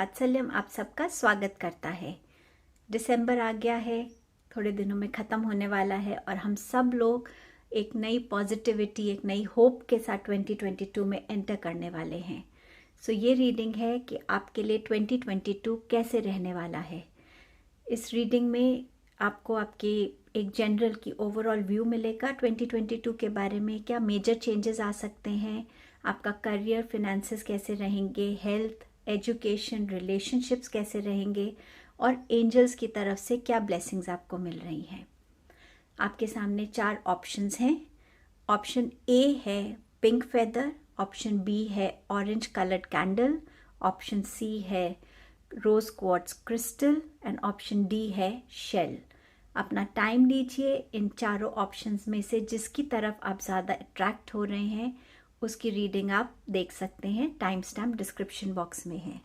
वात्सल्यम आप सबका स्वागत करता है। दिसंबर आ गया है, थोड़े दिनों में ख़त्म होने वाला है और हम सब लोग एक नई पॉजिटिविटी, एक नई होप के साथ 2022 में एंटर करने वाले हैं। सो ये रीडिंग है कि आपके लिए 2022 कैसे रहने वाला है। इस रीडिंग में आपको आपकी एक जनरल की ओवरऑल व्यू मिलेगा 2022 के बारे में। क्या मेजर चेंजेस आ सकते हैं, आपका करियर, फिनेंसेस कैसे रहेंगे, हेल्थ, एजुकेशन, रिलेशनशिप्स कैसे रहेंगे और एंजल्स की तरफ से क्या ब्लेसिंग्स आपको मिल रही हैं। आपके सामने 4 ऑप्शंस हैं। ऑप्शन ए है पिंक फेदर, ऑप्शन बी है orange coloured candle, option C है rose quartz crystal and option D है शेल। अपना टाइम लीजिए, इन चारों ऑप्शंस में से जिसकी तरफ आप ज़्यादा अट्रैक्ट हो रहे हैं उसकी रीडिंग आप देख सकते हैं। टाइम स्टैम्प डिस्क्रिप्शन बॉक्स में है।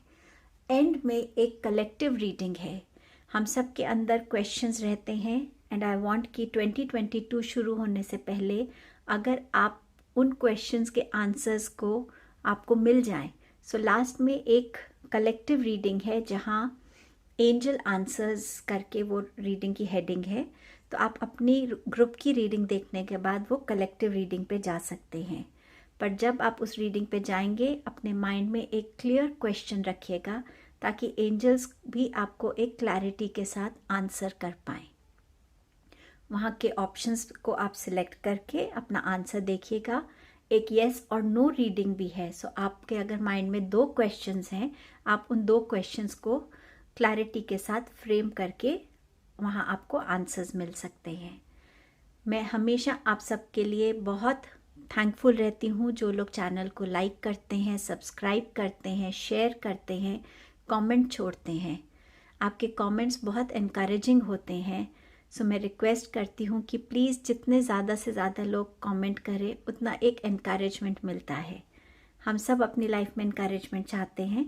एंड में एक कलेक्टिव रीडिंग है। हम सब के अंदर क्वेश्चंस रहते हैं एंड आई वांट कि 2022 शुरू होने से पहले अगर आप उन क्वेश्चंस के आंसर्स को आपको मिल जाएं, सो लास्ट में एक कलेक्टिव रीडिंग है जहां एंजल आंसर्स करके वो रीडिंग की हेडिंग है। तो आप अपनी ग्रुप की रीडिंग देखने के बाद वो कलेक्टिव रीडिंग पे जा सकते हैं। पर जब आप उस रीडिंग पे जाएंगे अपने माइंड में एक क्लियर क्वेश्चन रखिएगा ताकि एंजल्स भी आपको एक क्लैरिटी के साथ आंसर कर पाएँ। वहाँ के ऑप्शंस को आप सिलेक्ट करके अपना आंसर देखिएगा। एक येस और नो रीडिंग भी है। सो आपके अगर माइंड में 2 क्वेश्चंस हैं, आप उन 2 क्वेश्चंस को क्लैरिटी के साथ फ्रेम करके वहाँ आपको आंसर्स मिल सकते हैं। मैं हमेशा आप सबके लिए बहुत थैंकफुल रहती हूँ जो लोग चैनल को लाइक करते हैं, सब्सक्राइब करते हैं, शेयर करते हैं, कमेंट छोड़ते हैं। आपके कमेंट्स बहुत एनकरेजिंग होते हैं। सो मैं रिक्वेस्ट करती हूँ कि प्लीज़ जितने ज़्यादा से ज़्यादा लोग कमेंट करें उतना एक एनकरेजमेंट मिलता है। हम सब अपनी लाइफ में एनकरेजमेंट चाहते हैं,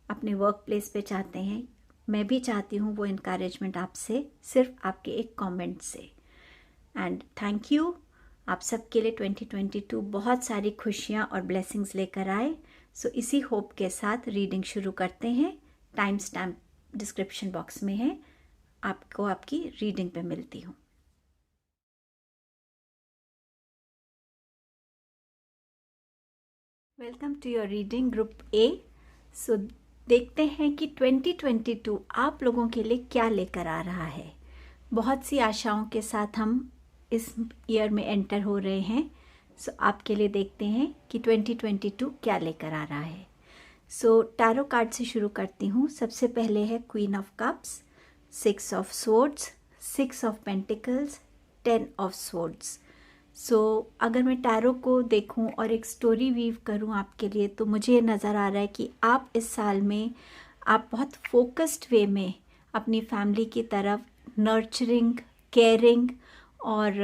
अपने वर्क प्लेस पे चाहते हैं। मैं भी चाहती हूँ वो एनकरेजमेंट आपसे, सिर्फ आपके एक कमेंट से। And thank you. आप सबके लिए 2022 बहुत सारी खुशियाँ और ब्लेसिंग्स लेकर आए। सो इसी होप के साथ रीडिंग शुरू करते हैं। टाइम स्टैम्प डिस्क्रिप्शन बॉक्स में है, आपको आपकी रीडिंग पे मिलती हूँ। Welcome to your reading group A. So देखते हैं कि 2022 आप लोगों के लिए क्या लेकर आ रहा है। बहुत सी आशाओं के साथ हम इस ईयर में एंटर हो रहे हैं। सो आपके लिए देखते हैं कि 2022 क्या लेकर आ रहा है। सो टैरो कार्ड से शुरू करती हूँ। सबसे पहले है queen of cups, 6 of swords, 6 of pentacles, 10 of swords. So अगर मैं टैरो को देखूं और एक स्टोरी वीव करूं आपके लिए, तो मुझे ये नज़र आ रहा है कि आप इस साल में आप बहुत फोकस्ड वे में अपनी फैमिली की तरफ नर्चरिंग, केयरिंग और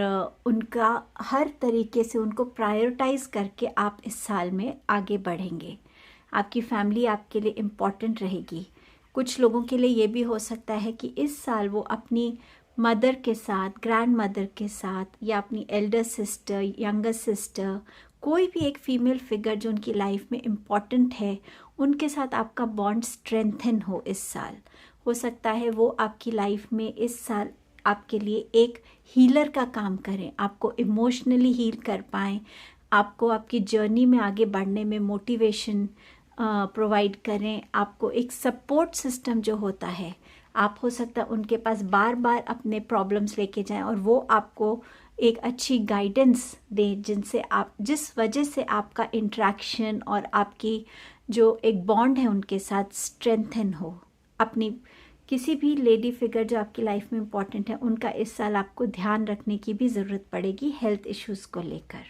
उनका हर तरीके से उनको प्रायोरिटाइज करके आप इस साल में आगे बढ़ेंगे। आपकी फैमिली आपके लिए इम्पॉर्टेंट रहेगी। कुछ लोगों के लिए ये भी हो सकता है कि इस साल वो अपनी मदर के साथ, ग्रैंड मदर के साथ या अपनी एल्डर सिस्टर, यंगर सिस्टर, कोई भी एक फीमेल फिगर जो उनकी लाइफ में इम्पॉर्टेंट है, उनके साथ आपका बॉन्ड स्ट्रेंथन हो इस साल। हो सकता है वो आपकी लाइफ में इस साल आपके लिए एक हीलर का काम करें, आपको इमोशनली हील कर पाएँ, आपको आपकी जर्नी में आगे बढ़ने में मोटिवेशन प्रोवाइड करें, आपको एक सपोर्ट सिस्टम जो होता है, आप हो सकता है उनके पास बार बार अपने प्रॉब्लम्स लेके जाएं और वो आपको एक अच्छी गाइडेंस दें, जिस वजह से आपका इंटरेक्शन और आपकी जो एक बॉन्ड है उनके साथ स्ट्रेंथन हो। अपनी किसी भी लेडी फिगर जो आपकी लाइफ में इम्पॉर्टेंट है, उनका इस साल आपको ध्यान रखने की भी ज़रूरत पड़ेगी हेल्थ इश्यूज़ को लेकर।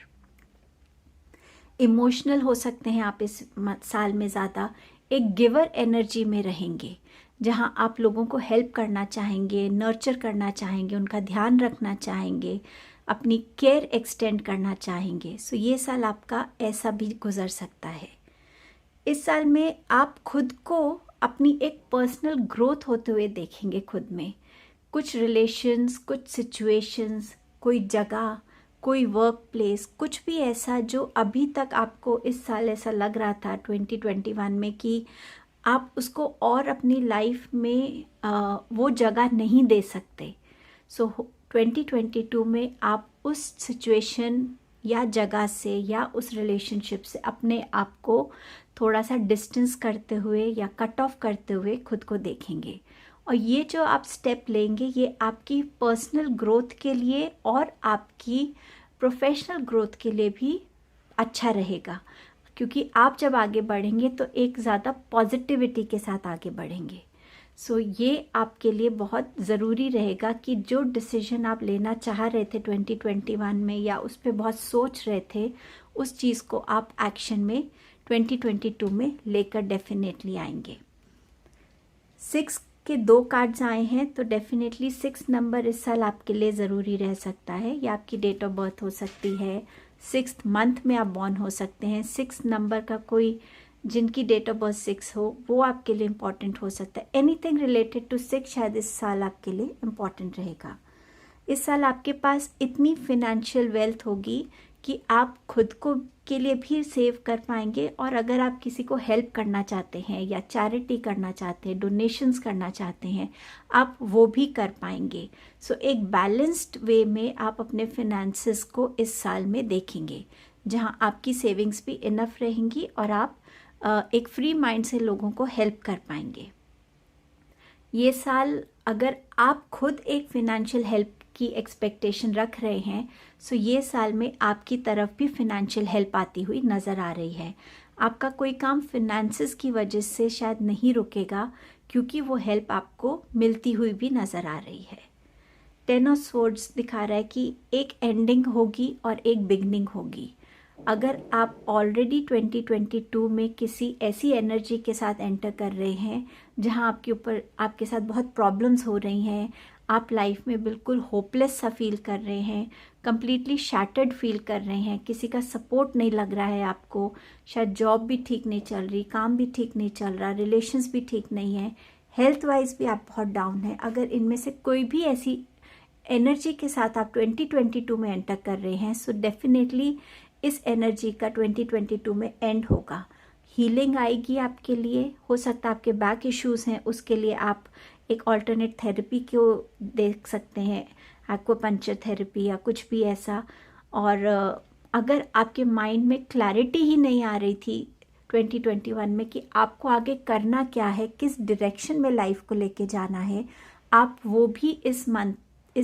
इमोशनल हो सकते हैं आप इस साल में ज़्यादा, एक गिवर एनर्जी में रहेंगे जहां आप लोगों को हेल्प करना चाहेंगे, नर्चर करना चाहेंगे, उनका ध्यान रखना चाहेंगे, अपनी केयर एक्सटेंड करना चाहेंगे। सो ये साल आपका ऐसा भी गुजर सकता है। इस साल में आप खुद को अपनी एक पर्सनल ग्रोथ होते हुए देखेंगे खुद में। कुछ रिलेशंस, कुछ सिचुएशंस, कोई जगह, कोई वर्क प्लेस, कुछ भी ऐसा जो अभी तक आपको इस साल ऐसा लग रहा था 2021 में कि आप उसको और अपनी लाइफ में वो जगह नहीं दे सकते। सो 2022 में आप उस सिचुएशन या जगह से या उस रिलेशनशिप से अपने आप को थोड़ा सा डिस्टेंस करते हुए या कट ऑफ करते हुए खुद को देखेंगे। और ये जो आप स्टेप लेंगे ये आपकी पर्सनल ग्रोथ के लिए और आपकी प्रोफेशनल ग्रोथ के लिए भी अच्छा रहेगा, क्योंकि आप जब आगे बढ़ेंगे तो एक ज़्यादा पॉजिटिविटी के साथ आगे बढ़ेंगे। सो ये आपके लिए बहुत ज़रूरी रहेगा कि जो डिसीजन आप लेना चाह रहे थे 2021 में या उस पर बहुत सोच रहे थे, उस चीज़ को आप एक्शन में 2022 में लेकर डेफिनेटली आएंगे। 6 के 2 कार्ड्स आए हैं, तो डेफिनेटली 6 नंबर इस साल आपके लिए ज़रूरी रह सकता है। या आपकी डेट ऑफ बर्थ हो सकती है, 6th मंथ में आप बॉर्न हो सकते हैं। 6 नंबर का कोई जिनकी डेट ऑफ बर्थ 6 हो वो आपके लिए इम्पॉर्टेंट हो सकता है। एनीथिंग रिलेटेड टू 6 शायद इस साल आपके लिए इम्पॉर्टेंट रहेगा। इस साल आपके पास इतनी फिनेंशियल वेल्थ होगी कि आप खुद को के लिए भी सेव कर पाएंगे, और अगर आप किसी को हेल्प करना चाहते हैं या चैरिटी करना चाहते हैं, डोनेशंस करना चाहते हैं, आप वो भी कर पाएंगे। सो एक बैलेंस्ड वे में आप अपने फिनेंसेस को इस साल में देखेंगे, जहां आपकी सेविंग्स भी इनफ रहेंगी और आप एक फ्री माइंड से लोगों को हेल्प कर पाएंगे। ये साल अगर आप खुद एक फिनेंशियल हेल्प की एक्सपेक्टेशन रख रहे हैं, सो ये साल में आपकी तरफ भी फिनेंशियल हेल्प आती हुई नज़र आ रही है। आपका कोई काम फिनेंसेस की वजह से शायद नहीं रुकेगा, क्योंकि वो हेल्प आपको मिलती हुई भी नज़र आ रही है। 10 ऑफ स्वॉर्ड्स दिखा रहा है कि एक एंडिंग होगी और एक बिगनिंग होगी। अगर आप ऑलरेडी 2022 में किसी ऐसी एनर्जी के साथ एंटर कर रहे हैं जहां आपके साथ बहुत प्रॉब्लम्स हो रही हैं, आप लाइफ में बिल्कुल होपलेस सा फील कर रहे हैं, कंप्लीटली शैटर्ड फील कर रहे हैं, किसी का सपोर्ट नहीं लग रहा है आपको, शायद जॉब भी ठीक नहीं चल रही, काम भी ठीक नहीं चल रहा, रिलेशंस भी ठीक नहीं है, हेल्थ वाइज भी आप बहुत डाउन हैं, अगर इनमें से कोई भी ऐसी एनर्जी के साथ आप 2022 में एंटर कर रहे हैं, सो डेफिनेटली इस एनर्जी का 2022 में एंड होगा। हीलिंग आएगी आपके लिए। हो सकता है आपके बैक इश्यूज़ हैं, उसके लिए आप एक ऑल्टरनेट थेरेपी को देख सकते हैं, एक्वापंक्चर थेरेपी या कुछ भी ऐसा। और अगर आपके माइंड में क्लैरिटी ही नहीं आ रही थी 2021 में कि आपको आगे करना क्या है, किस डायरेक्शन में लाइफ को लेके जाना है, आप वो भी इस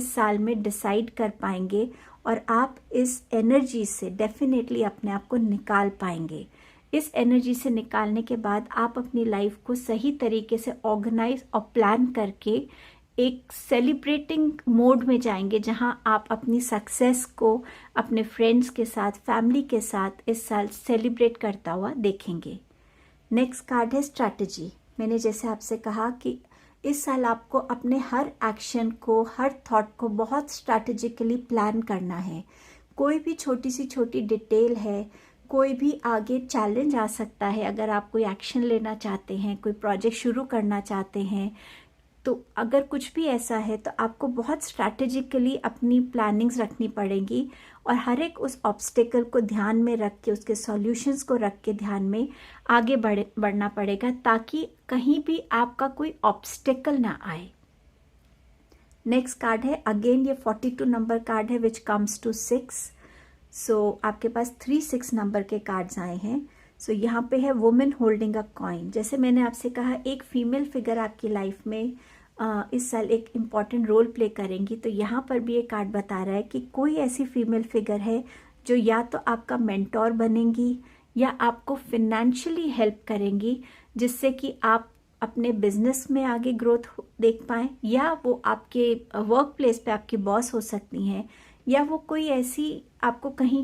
साल में डिसाइड कर पाएंगे और आप इस एनर्जी से डेफिनेटली अपने आप को निकाल पाएंगे। इस एनर्जी से निकालने के बाद आप अपनी लाइफ को सही तरीके से ऑर्गेनाइज और प्लान करके एक सेलिब्रेटिंग मोड में जाएंगे, जहां आप अपनी सक्सेस को अपने फ्रेंड्स के साथ, फैमिली के साथ इस साल सेलिब्रेट करता हुआ देखेंगे। नेक्स्ट कार्ड है स्ट्रैटेजी। मैंने जैसे आपसे कहा कि इस साल आपको अपने हर एक्शन को, हर थॉट को बहुत स्ट्रैटेजिकली प्लान करना है। कोई भी छोटी सी छोटी डिटेल है, कोई भी आगे चैलेंज आ सकता है। अगर आप कोई एक्शन लेना चाहते हैं, कोई प्रोजेक्ट शुरू करना चाहते हैं, तो अगर कुछ भी ऐसा है तो आपको बहुत स्ट्रैटेजिकली अपनी प्लानिंग्स रखनी पड़ेंगी और हर एक उस ऑब्स्टिकल को ध्यान में रख के, उसके सॉल्यूशंस को रख के ध्यान में आगे बढ़ना पड़ेगा, ताकि कहीं भी आपका कोई ऑब्स्टिकल ना आए। नेक्स्ट कार्ड है अगेन, ये 42 नंबर कार्ड है विच कम्स टू 6। सो आपके पास 3-6 नंबर के कार्ड्स आए हैं। सो यहाँ पे है वुमेन होल्डिंग अ कॉइन। जैसे मैंने आपसे कहा, एक फीमेल फिगर आपकी लाइफ में इस साल एक इम्पॉर्टेंट रोल प्ले करेंगी। तो यहाँ पर भी एक कार्ड बता रहा है कि कोई ऐसी फीमेल फिगर है जो या तो आपका मेंटोर बनेंगी या आपको फिनेंशियली हेल्प करेंगी, जिससे कि आप अपने बिजनेस में आगे ग्रोथ देख पाएँ, या वो आपके वर्क प्लेस पे आपकी बॉस हो सकती हैं, या वो कोई ऐसी आपको कहीं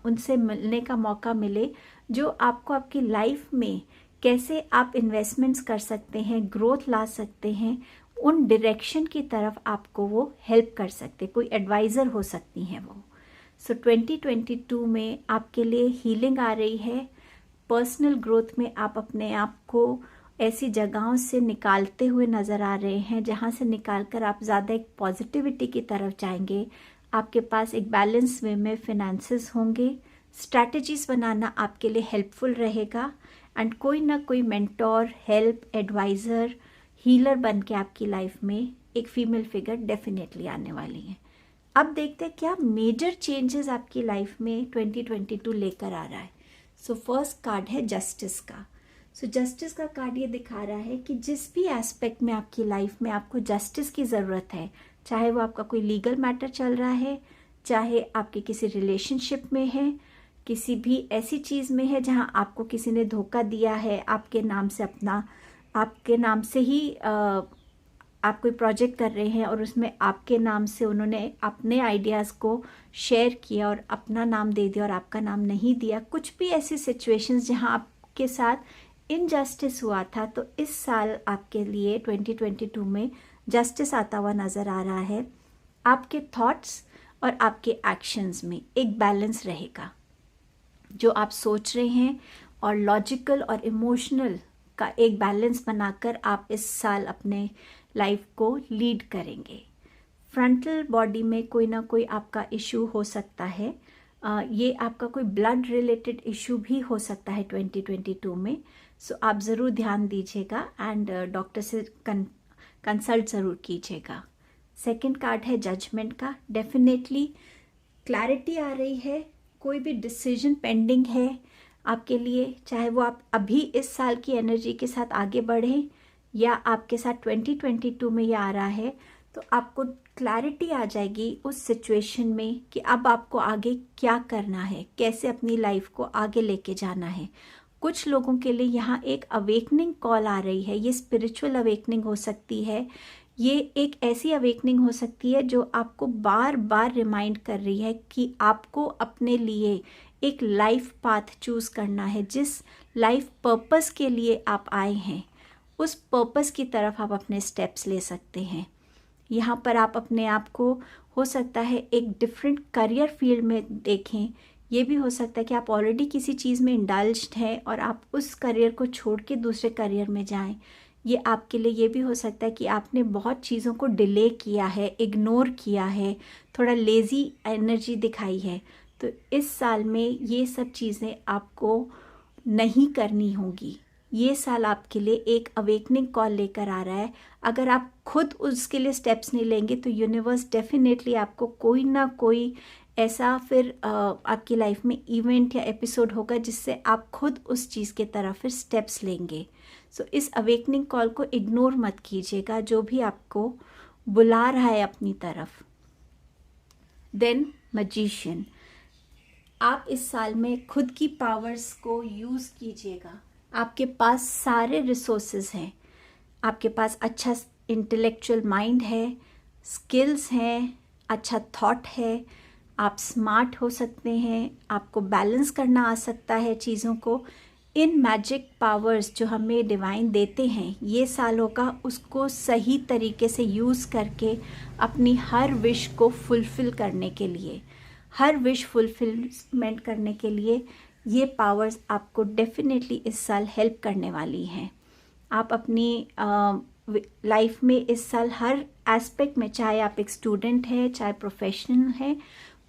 उनसे मिलने का मौका मिले जो आपको आपकी लाइफ में कैसे आप इन्वेस्टमेंट्स कर सकते हैं, ग्रोथ ला सकते हैं, उन डायरेक्शन की तरफ आपको वो हेल्प कर सकते, कोई एडवाइज़र हो सकती हैं वो। सो 2022 में आपके लिए हीलिंग आ रही है। पर्सनल ग्रोथ में आप अपने आप को ऐसी जगहों से निकालते हुए नज़र आ रहे हैं जहाँ से निकाल कर आप ज़्यादा एक पॉजिटिविटी की तरफ जाएंगे। आपके पास एक बैलेंस वे में फिनेंसेस होंगे। स्ट्रैटेजीज बनाना आपके लिए हेल्पफुल रहेगा। एंड कोई ना कोई मेंटोर, हेल्प, एडवाइज़र, हीलर बन के आपकी लाइफ में एक फीमेल फिगर डेफिनेटली आने वाली है। अब देखते हैं क्या मेजर चेंजेस आपकी लाइफ में 2022 लेकर आ रहा है। सो फर्स्ट कार्ड है जस्टिस का। सो जस्टिस का कार्ड ये दिखा रहा है कि जिस भी एस्पेक्ट में आपकी लाइफ में आपको जस्टिस की ज़रूरत है, चाहे वो आपका कोई लीगल मैटर चल रहा है, चाहे आपके किसी रिलेशनशिप में है, किसी भी ऐसी चीज़ में है जहां आपको किसी ने धोखा दिया है, आपके नाम से ही आप कोई प्रोजेक्ट कर रहे हैं और उसमें आपके नाम से उन्होंने अपने आइडियाज़ को शेयर किया और अपना नाम दे दिया और आपका नाम नहीं दिया, कुछ भी ऐसी सिचुएशंस जहां आपके साथ इनजस्टिस हुआ था, तो इस साल आपके लिए 2022 में जस्टिस आता हुआ नज़र आ रहा है। आपके थॉट्स और आपके एक्शंस में एक बैलेंस रहेगा। जो आप सोच रहे हैं और लॉजिकल और इमोशनल का एक बैलेंस बनाकर आप इस साल अपने लाइफ को लीड करेंगे। फ्रंटल बॉडी में कोई ना कोई आपका इशू हो सकता है। ये आपका कोई ब्लड रिलेटेड इशू भी हो सकता है 2022 में। सो आप ज़रूर ध्यान दीजिएगा एंड डॉक्टर से कंसल्ट ज़रूर कीजिएगा। सेकंड कार्ड है जजमेंट का। डेफिनेटली क्लैरिटी आ रही है। कोई भी डिसीजन पेंडिंग है आपके लिए, चाहे वो आप अभी इस साल की एनर्जी के साथ आगे बढ़ें या आपके साथ 2022 में ये आ रहा है, तो आपको क्लैरिटी आ जाएगी उस सिचुएशन में कि अब आपको आगे क्या करना है, कैसे अपनी लाइफ को आगे लेके जाना है। कुछ लोगों के लिए यहाँ एक अवेकनिंग कॉल आ रही है। ये स्पिरिचुअल अवेकनिंग हो सकती है, ये एक ऐसी अवेकनिंग हो सकती है जो आपको बार बार रिमाइंड कर रही है कि आपको अपने लिए एक लाइफ पाथ चूज़ करना है। जिस लाइफ पर्पस के लिए आप आए हैं, उस पर्पस की तरफ आप अपने स्टेप्स ले सकते हैं। यहाँ पर आप अपने आप को हो सकता है एक डिफरेंट करियर फील्ड में देखें। ये भी हो सकता है कि आप ऑलरेडी किसी चीज़ में इंडल्ज्ड हैं और आप उस करियर को छोड़ के दूसरे करियर में जाएं। ये आपके लिए ये भी हो सकता है कि आपने बहुत चीज़ों को डिले किया है, इग्नोर किया है, थोड़ा लेज़ी एनर्जी दिखाई है। तो इस साल में ये सब चीज़ें आपको नहीं करनी होंगी। ये साल आपके लिए एक अवेकनिंग कॉल लेकर आ रहा है। अगर आप खुद उसके लिए स्टेप्स नहीं लेंगे तो यूनिवर्स डेफिनेटली आपको कोई ना कोई ऐसा फिर आपकी लाइफ में इवेंट या एपिसोड होगा जिससे आप खुद उस चीज़ के तरफ फिर स्टेप्स लेंगे। सो इस अवेकनिंग कॉल को इग्नोर मत कीजिएगा, जो भी आपको बुला रहा है अपनी तरफ। देन मैजिशियन, आप इस साल में खुद की पावर्स को यूज़ कीजिएगा। आपके पास सारे रिसोर्सेज हैं, आपके पास अच्छा इंटेलेक्चुअल माइंड है, स्किल्स हैं, अच्छा थॉट है, आप स्मार्ट हो सकते हैं, आपको बैलेंस करना आ सकता है चीज़ों को। इन मैजिक पावर्स जो हमें डिवाइन देते हैं, ये साल होगा उसको सही तरीके से यूज़ करके अपनी हर विश को फुलफ़िल करने के लिए, हर विश फुलफिलमेंट करने के लिए ये पावर्स आपको डेफिनेटली इस साल हेल्प करने वाली हैं। आप अपनी लाइफ में इस साल हर एस्पेक्ट में, चाहे आप एक स्टूडेंट हैं, चाहे प्रोफेशनल हैं,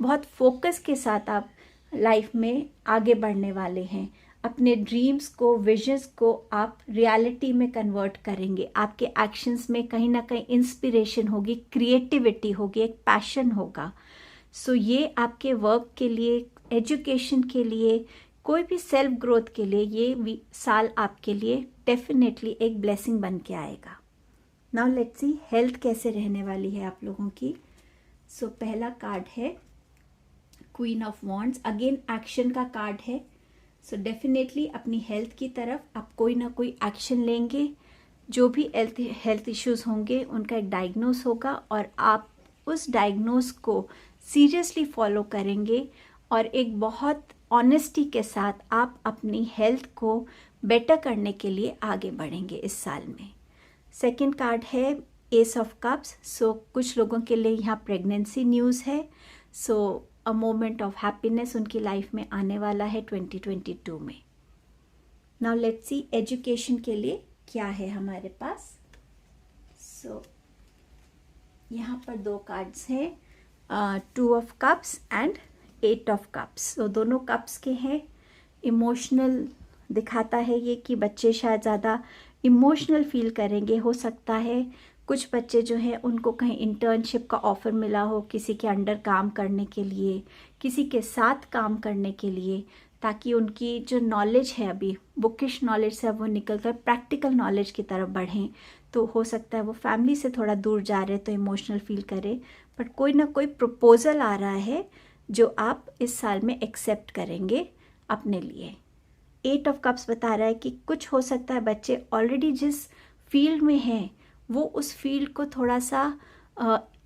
बहुत फोकस के साथ आप लाइफ में आगे बढ़ने वाले हैं। अपने ड्रीम्स को, विजन्स को आप रियलिटी में कन्वर्ट करेंगे। आपके एक्शंस में कहीं ना कहीं इंस्पिरेशन होगी, क्रिएटिविटी होगी, एक पैशन होगा। सो ये आपके वर्क के लिए, एजुकेशन के लिए, कोई भी सेल्फ ग्रोथ के लिए ये साल आपके लिए डेफिनेटली एक ब्लेसिंग बन के आएगा। नाउ लेट्स सी हेल्थ कैसे रहने वाली है आप लोगों की। सो पहला कार्ड है queen of wands. Again action का कार्ड है। सो डेफिनेटली अपनी हेल्थ की तरफ आप कोई ना कोई एक्शन लेंगे। जो भी हेल्थ इश्यूज होंगे उनका एक डायग्नोस होगा और आप उस डायग्नोस को सीरियसली फॉलो करेंगे और एक बहुत ऑनेस्टी के साथ आप अपनी हेल्थ को बेटर करने के लिए आगे बढ़ेंगे इस साल में। सेकंड कार्ड है एस ऑफ कप्स। सो कुछ लोगों के लिए यहाँ प्रेगनेंसी न्यूज़ है। सो अ मोमेंट ऑफ हैप्पीनेस उनकी लाइफ में आने वाला है 2022 में। नाउ लेट्स सी एजुकेशन के लिए क्या है हमारे पास। सो यहाँ पर दो कार्ड्स हैं, 2 of cups and 8 of cups. तो दोनों कप्स के हैं। इमोशनल दिखाता है ये कि बच्चे शायद ज़्यादा इमोशनल फील करेंगे। हो सकता है कुछ बच्चे जो हैं उनको कहीं इंटर्नशिप का ऑफ़र मिला हो, किसी के अंडर काम करने के लिए, किसी के साथ काम करने के लिए, ताकि उनकी जो नॉलेज है अभी बुकिश नॉलेज से अब वो निकल कर प्रैक्टिकल नॉलेज की तरफ बढ़ें। तो हो सकता है वो फैमिली से थोड़ा दूर जा रहे तो इमोशनल फील करें, बट कोई ना कोई प्रपोज़ल आ रहा है जो आप इस साल में एक्सेप्ट करेंगे अपने लिए। 8 ऑफ कप्स बता रहा है कि कुछ हो सकता है बच्चे ऑलरेडी जिस फील्ड में हैं वो उस फील्ड को थोड़ा सा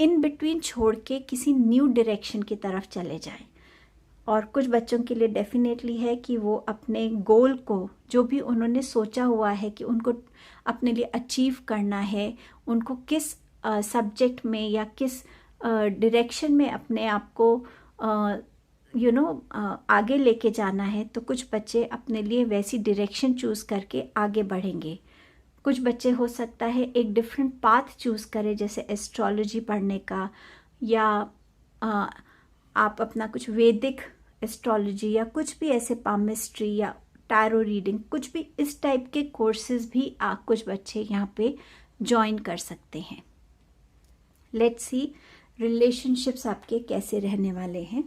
इन बिटवीन छोड़ के किसी न्यू डायरेक्शन की तरफ चले जाएं। और कुछ बच्चों के लिए डेफिनेटली है कि वो अपने गोल को, जो भी उन्होंने सोचा हुआ है कि उनको अपने लिए अचीव करना है, उनको किस सब्जेक्ट में या किस डायरेक्शन में अपने आप को आगे लेके जाना है, तो कुछ बच्चे अपने लिए वैसी डायरेक्शन चूज़ करके आगे बढ़ेंगे। कुछ बच्चे हो सकता है एक डिफरेंट पाथ चूज़ करें, जैसे एस्ट्रोलॉजी पढ़ने का, या आप अपना कुछ वैदिक एस्ट्रोलॉजी या कुछ भी ऐसे पामिस्ट्री या टैरो रीडिंग, कुछ भी इस टाइप के कोर्सेज भी कुछ बच्चे यहाँ पे ज्वाइन कर सकते हैं। लेट्स सी रिलेशनशिप्स आपके कैसे रहने वाले हैं।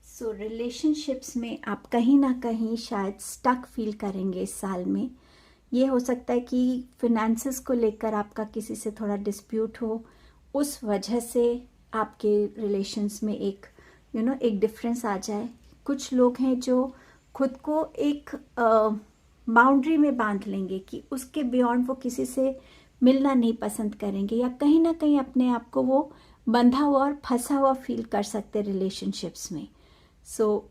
सो रिलेशनशिप्स में आप कहीं ना कहीं शायद स्टक फील करेंगे इस साल में। ये हो सकता है कि फिनेंसेस को लेकर आपका किसी से थोड़ा डिस्प्यूट हो, उस वजह से आपके रिलेशंस में एक एक डिफरेंस आ जाए। कुछ लोग हैं जो खुद को एक बाउंड्री में बांध लेंगे कि उसके बियॉन्ड वो किसी से मिलना नहीं पसंद करेंगे, या कहीं ना कहीं अपने आप को वो बंधा हुआ और फंसा हुआ फील कर सकते रिलेशनशिप्स में।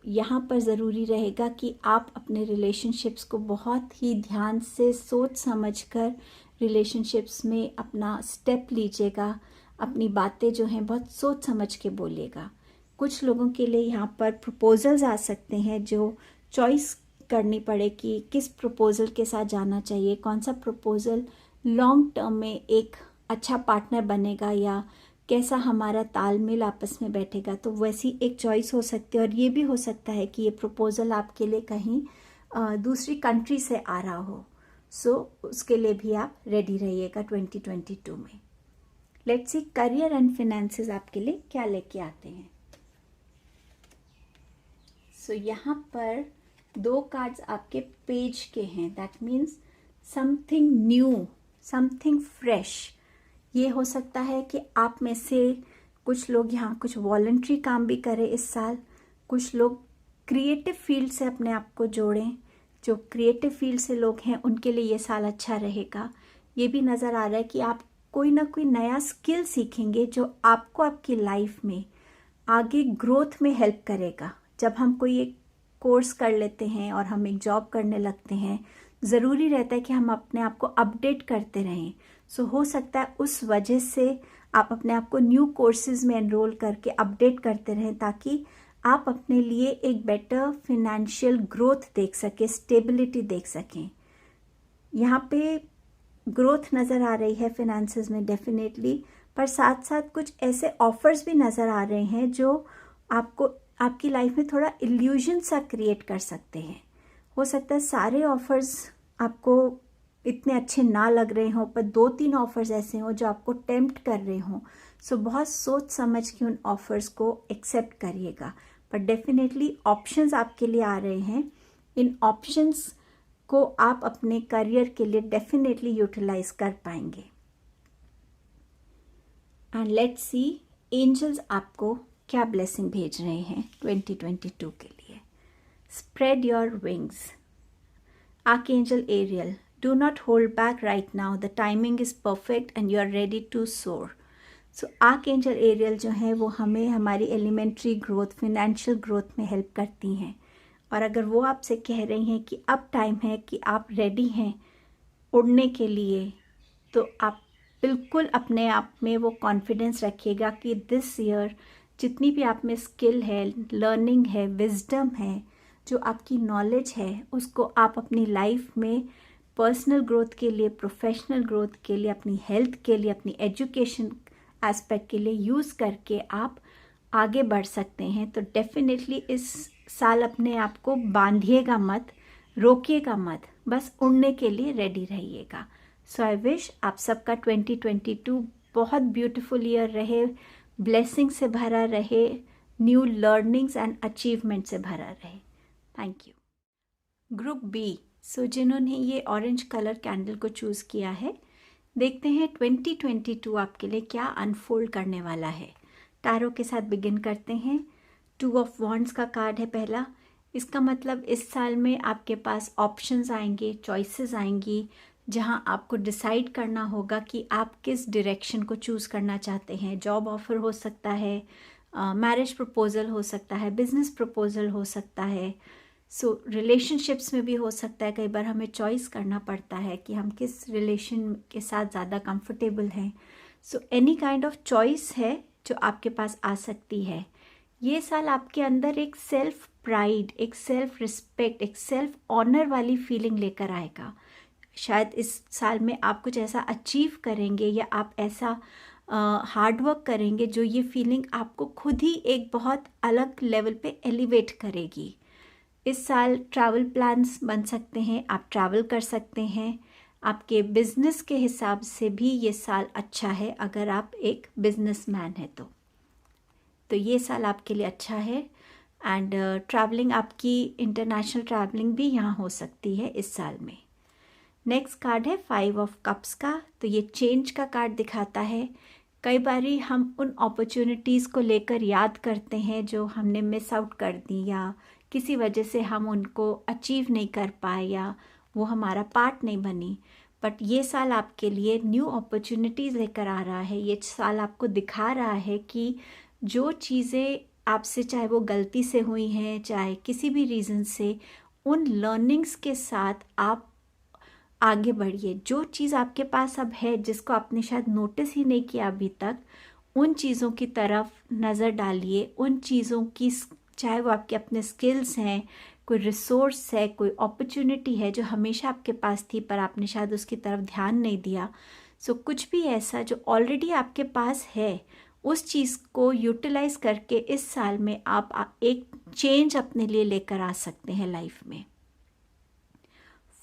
यहाँ पर ज़रूरी रहेगा कि आप अपने रिलेशनशिप्स को बहुत ही ध्यान से सोच समझकर रिलेशनशिप्स में अपना स्टेप लीजिएगा। अपनी बातें जो हैं बहुत सोच समझ के बोलिएगा। कुछ लोगों के लिए यहाँ पर प्रपोजल्स आ सकते हैं जो चॉइस करनी पड़े कि किस प्रपोजल के साथ जाना चाहिए, कौन सा प्रपोजल लॉन्ग टर्म में एक अच्छा पार्टनर बनेगा या कैसा हमारा तालमेल आपस में बैठेगा। तो वैसी एक चॉइस हो सकती है। और ये भी हो सकता है कि ये प्रपोजल आपके लिए कहीं दूसरी कंट्री से आ रहा हो। उसके लिए भी आप रेडी रहिएगा 2022 में। Let's see career and finances आपके लिए क्या लेके आते हैं। यहाँ पर 2 कार्ड्स आपके पेज के हैं। That means something new, something fresh. ये हो सकता है कि आप में से कुछ लोग यहाँ कुछ वॉलंटरी काम भी करें इस साल। कुछ लोग क्रिएटिव फील्ड से अपने आप को जोड़ें। जो क्रिएटिव फील्ड से लोग हैं उनके लिए ये साल अच्छा रहेगा। ये भी नज़र आ रहा है कि आप कोई ना कोई नया स्किल सीखेंगे जो आपको आपकी लाइफ में आगे ग्रोथ में हेल्प करेगा। जब हम कोई एक कोर्स कर लेते हैं और हम एक जॉब करने लगते हैं, ज़रूरी रहता है कि हम अपने आप को अपडेट करते रहें। हो सकता है उस वजह से आप अपने आप को न्यू कोर्सेज में एनरोल करके अपडेट करते रहें, ताकि आप अपने लिए एक बेटर फिनेंशियल ग्रोथ देख सकें, स्टेबिलिटी देख सकें। यहाँ पे ग्रोथ नज़र आ रही है फिनेंसेस में डेफिनेटली, पर साथ साथ कुछ ऐसे ऑफर्स भी नज़र आ रहे हैं जो आपको आपकी लाइफ में थोड़ा इल्यूजन सा क्रिएट कर सकते हैं। हो सकता है सारे ऑफर्स आपको इतने अच्छे ना लग रहे हों, पर 2-3 ऑफर्स ऐसे हों जो आपको टेम्प्ट कर रहे हों। बहुत सोच समझ के उन ऑफर्स को एक्सेप्ट करिएगा। पर डेफिनेटली ऑप्शंस आपके लिए आ रहे हैं। इन ऑप्शंस को आप अपने करियर के लिए डेफिनेटली यूटिलाइज कर पाएंगे। एंड लेट्स सी एंजल्स आपको क्या ब्लेसिंग भेज रहे हैं 2022 के लिए। Spread your wings. Archangel Ariel, do not hold back right now, the timing is perfect and you are ready to soar. Archangel Ariel जो है वो हमें हमारी एलिमेंट्री ग्रोथ, फिनेंशियल ग्रोथ में हेल्प करती हैं। और अगर वो आपसे कह रही हैं कि अब टाइम है कि आप रेडी हैं उड़ने के लिए, तो आप बिल्कुल अपने आप में वो कॉन्फिडेंस रखिएगा कि दिस ईयर जितनी भी आप में स्किल है, लर्निंग है, विजडम है, जो आपकी नॉलेज है, उसको आप अपनी लाइफ में पर्सनल ग्रोथ के लिए, प्रोफेशनल ग्रोथ के लिए, अपनी हेल्थ के लिए, अपनी एजुकेशन एस्पेक्ट के लिए यूज़ करके आप आगे बढ़ सकते हैं। तो डेफिनेटली इस साल अपने आप को बांधिएगा मत, रोकिएगा मत, बस उड़ने के लिए रेडी रहिएगा। सो आई विश आप सबका 2022 बहुत ब्यूटीफुल ईयर रहे, ब्लेसिंग से भरा रहे, न्यू लर्निंग्स एंड अचीवमेंट से भरा रहे। Thank you. ग्रुप बी, सो जिन्होंने ये ऑरेंज कलर कैंडल को चूज़ किया है, देखते हैं 2022 आपके लिए क्या अनफोल्ड करने वाला है। टैरो के साथ बिगिन करते हैं। 2 ऑफ वॉन्ड्स का कार्ड है पहला। इसका मतलब इस साल में आपके पास ऑप्शंस आएंगे, चॉइसेस आएंगी, जहां आपको डिसाइड करना होगा कि आप किस डायरेक्शन को चूज़ करना चाहते हैं। जॉब ऑफर हो सकता है, मैरिज प्रपोजल हो सकता है, बिजनेस प्रपोजल हो सकता है, सो रिलेशनशिप्स में भी हो सकता है। कई बार हमें चॉइस करना पड़ता है कि हम किस रिलेशन के साथ ज़्यादा कंफर्टेबल हैं। So any kind of choice है जो आपके पास आ सकती है। ये साल आपके अंदर एक सेल्फ प्राइड, एक सेल्फ रिस्पेक्ट, एक सेल्फ ऑनर वाली फीलिंग लेकर आएगा। शायद इस साल में आप कुछ ऐसा अचीव करेंगे या आप ऐसा हार्ड वर्क करेंगे जो ये फीलिंग आपको खुद ही एक बहुत अलग लेवल पे एलिवेट करेगी। इस साल ट्रैवल प्लान्स बन सकते हैं, आप ट्रैवल कर सकते हैं। आपके बिजनेस के हिसाब से भी ये साल अच्छा है अगर आप एक बिजनेसमैन हैं तो ये साल आपके लिए अच्छा है। एंड ट्रैवलिंग, आपकी इंटरनेशनल ट्रैवलिंग भी यहाँ हो सकती है इस साल में। नेक्स्ट कार्ड है 5 ऑफ कप्स का, तो ये चेंज का कार्ड दिखाता है। कई बारी हम उन अपॉर्चुनिटीज़ को लेकर याद करते हैं जो हमने मिस आउट कर दी, या किसी वजह से हम उनको अचीव नहीं कर पाए, या वो हमारा पार्ट नहीं बनी। बट ये साल आपके लिए न्यू अपॉर्चुनिटीज़ लेकर आ रहा है। ये साल आपको दिखा रहा है कि जो चीज़ें आपसे, चाहे वो गलती से हुई हैं, चाहे किसी भी रीज़न से, उन लर्निंग्स के साथ आप आगे बढ़िए। जो चीज़ आपके पास अब है जिसको आपने शायद नोटिस ही नहीं किया अभी तक, उन चीज़ों की तरफ नज़र डालिए। उन चीज़ों की, चाहे वो आपके अपने स्किल्स हैं, कोई रिसोर्स है, कोई अपॉर्चुनिटी है जो हमेशा आपके पास थी पर आपने शायद उसकी तरफ ध्यान नहीं दिया। सो कुछ भी ऐसा जो ऑलरेडी आपके पास है, उस चीज़ को यूटिलाइज करके इस साल में आप एक चेंज अपने लिए लेकर आ सकते हैं लाइफ में।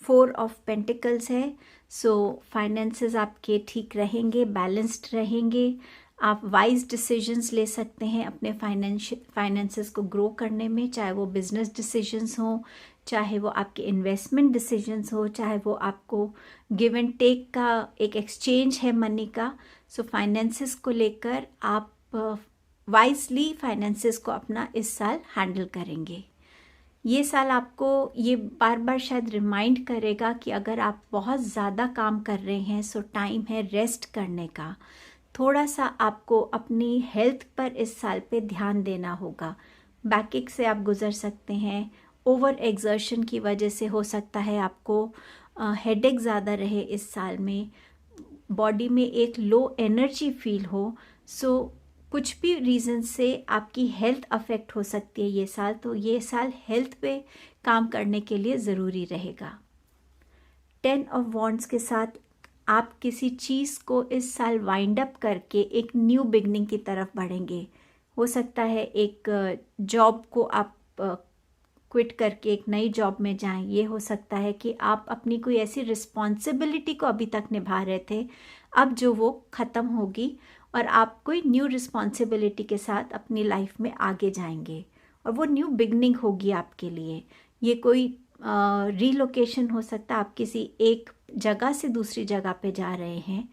4 ऑफ पेंटिकल्स है, सो फाइनेंसेस आपके ठीक रहेंगे, बैलेंस्ड रहेंगे। आप वाइज डिसीजंस ले सकते हैं अपने फाइनेंसेस को ग्रो करने में, चाहे वो बिजनेस डिसीजंस हो, चाहे वो आपके इन्वेस्टमेंट डिसीजंस हो, चाहे वो आपको गिव एंड टेक का एक एक्सचेंज है मनी का। सो फाइनेंसेस को लेकर आप वाइजली फाइनेंसेस को अपना इस साल हैंडल करेंगे। ये साल आपको ये बार बार शायद रिमाइंड करेगा कि अगर आप बहुत ज़्यादा काम कर रहे हैं, सो टाइम है रेस्ट करने का। थोड़ा सा आपको अपनी हेल्थ पर इस साल पे ध्यान देना होगा। बैकएक से आप गुजर सकते हैं, ओवर एक्सर्शन की वजह से हो सकता है आपको हेडेक ज़्यादा रहे इस साल में, बॉडी में एक लो एनर्जी फील हो। सो कुछ भी रीज़न से आपकी हेल्थ अफेक्ट हो सकती है ये साल, तो ये साल हेल्थ पे काम करने के लिए ज़रूरी रहेगा। 10 ऑफ वॉन्ड्स के साथ आप किसी चीज़ को इस साल वाइंड अप करके एक न्यू बिगनिंग की तरफ बढ़ेंगे। हो सकता है एक जॉब को आप क्विट करके एक नई जॉब में जाएं। ये हो सकता है कि आप अपनी कोई ऐसी रिस्पॉन्सिबिलिटी को अभी तक निभा रहे थे, अब जो वो ख़त्म होगी और आप कोई न्यू रिस्पॉन्सिबिलिटी के साथ अपनी लाइफ में आगे जाएंगे और वो न्यू बिगनिंग होगी आपके लिए। ये कोई रीलोकेशन हो सकता है, आप किसी एक जगह से दूसरी जगह पे जा रहे हैं।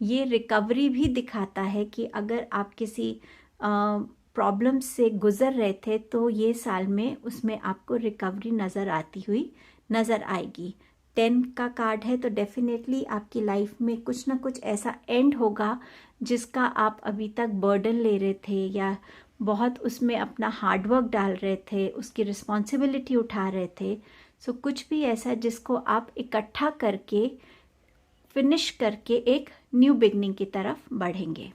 ये रिकवरी भी दिखाता है कि अगर आप किसी प्रॉब्लम से गुज़र रहे थे तो ये साल में उसमें आपको रिकवरी नज़र आती हुई नज़र आएगी। 10 का कार्ड है, तो डेफिनेटली आपकी लाइफ में कुछ ना कुछ ऐसा एंड होगा जिसका आप अभी तक बर्डन ले रहे थे या बहुत उसमें अपना हार्डवर्क डाल रहे थे, उसकी रिस्पॉन्सिबिलिटी उठा रहे थे। सो कुछ भी ऐसा जिसको आप इकट्ठा करके फिनिश करके एक न्यू बिगनिंग की तरफ बढ़ेंगे।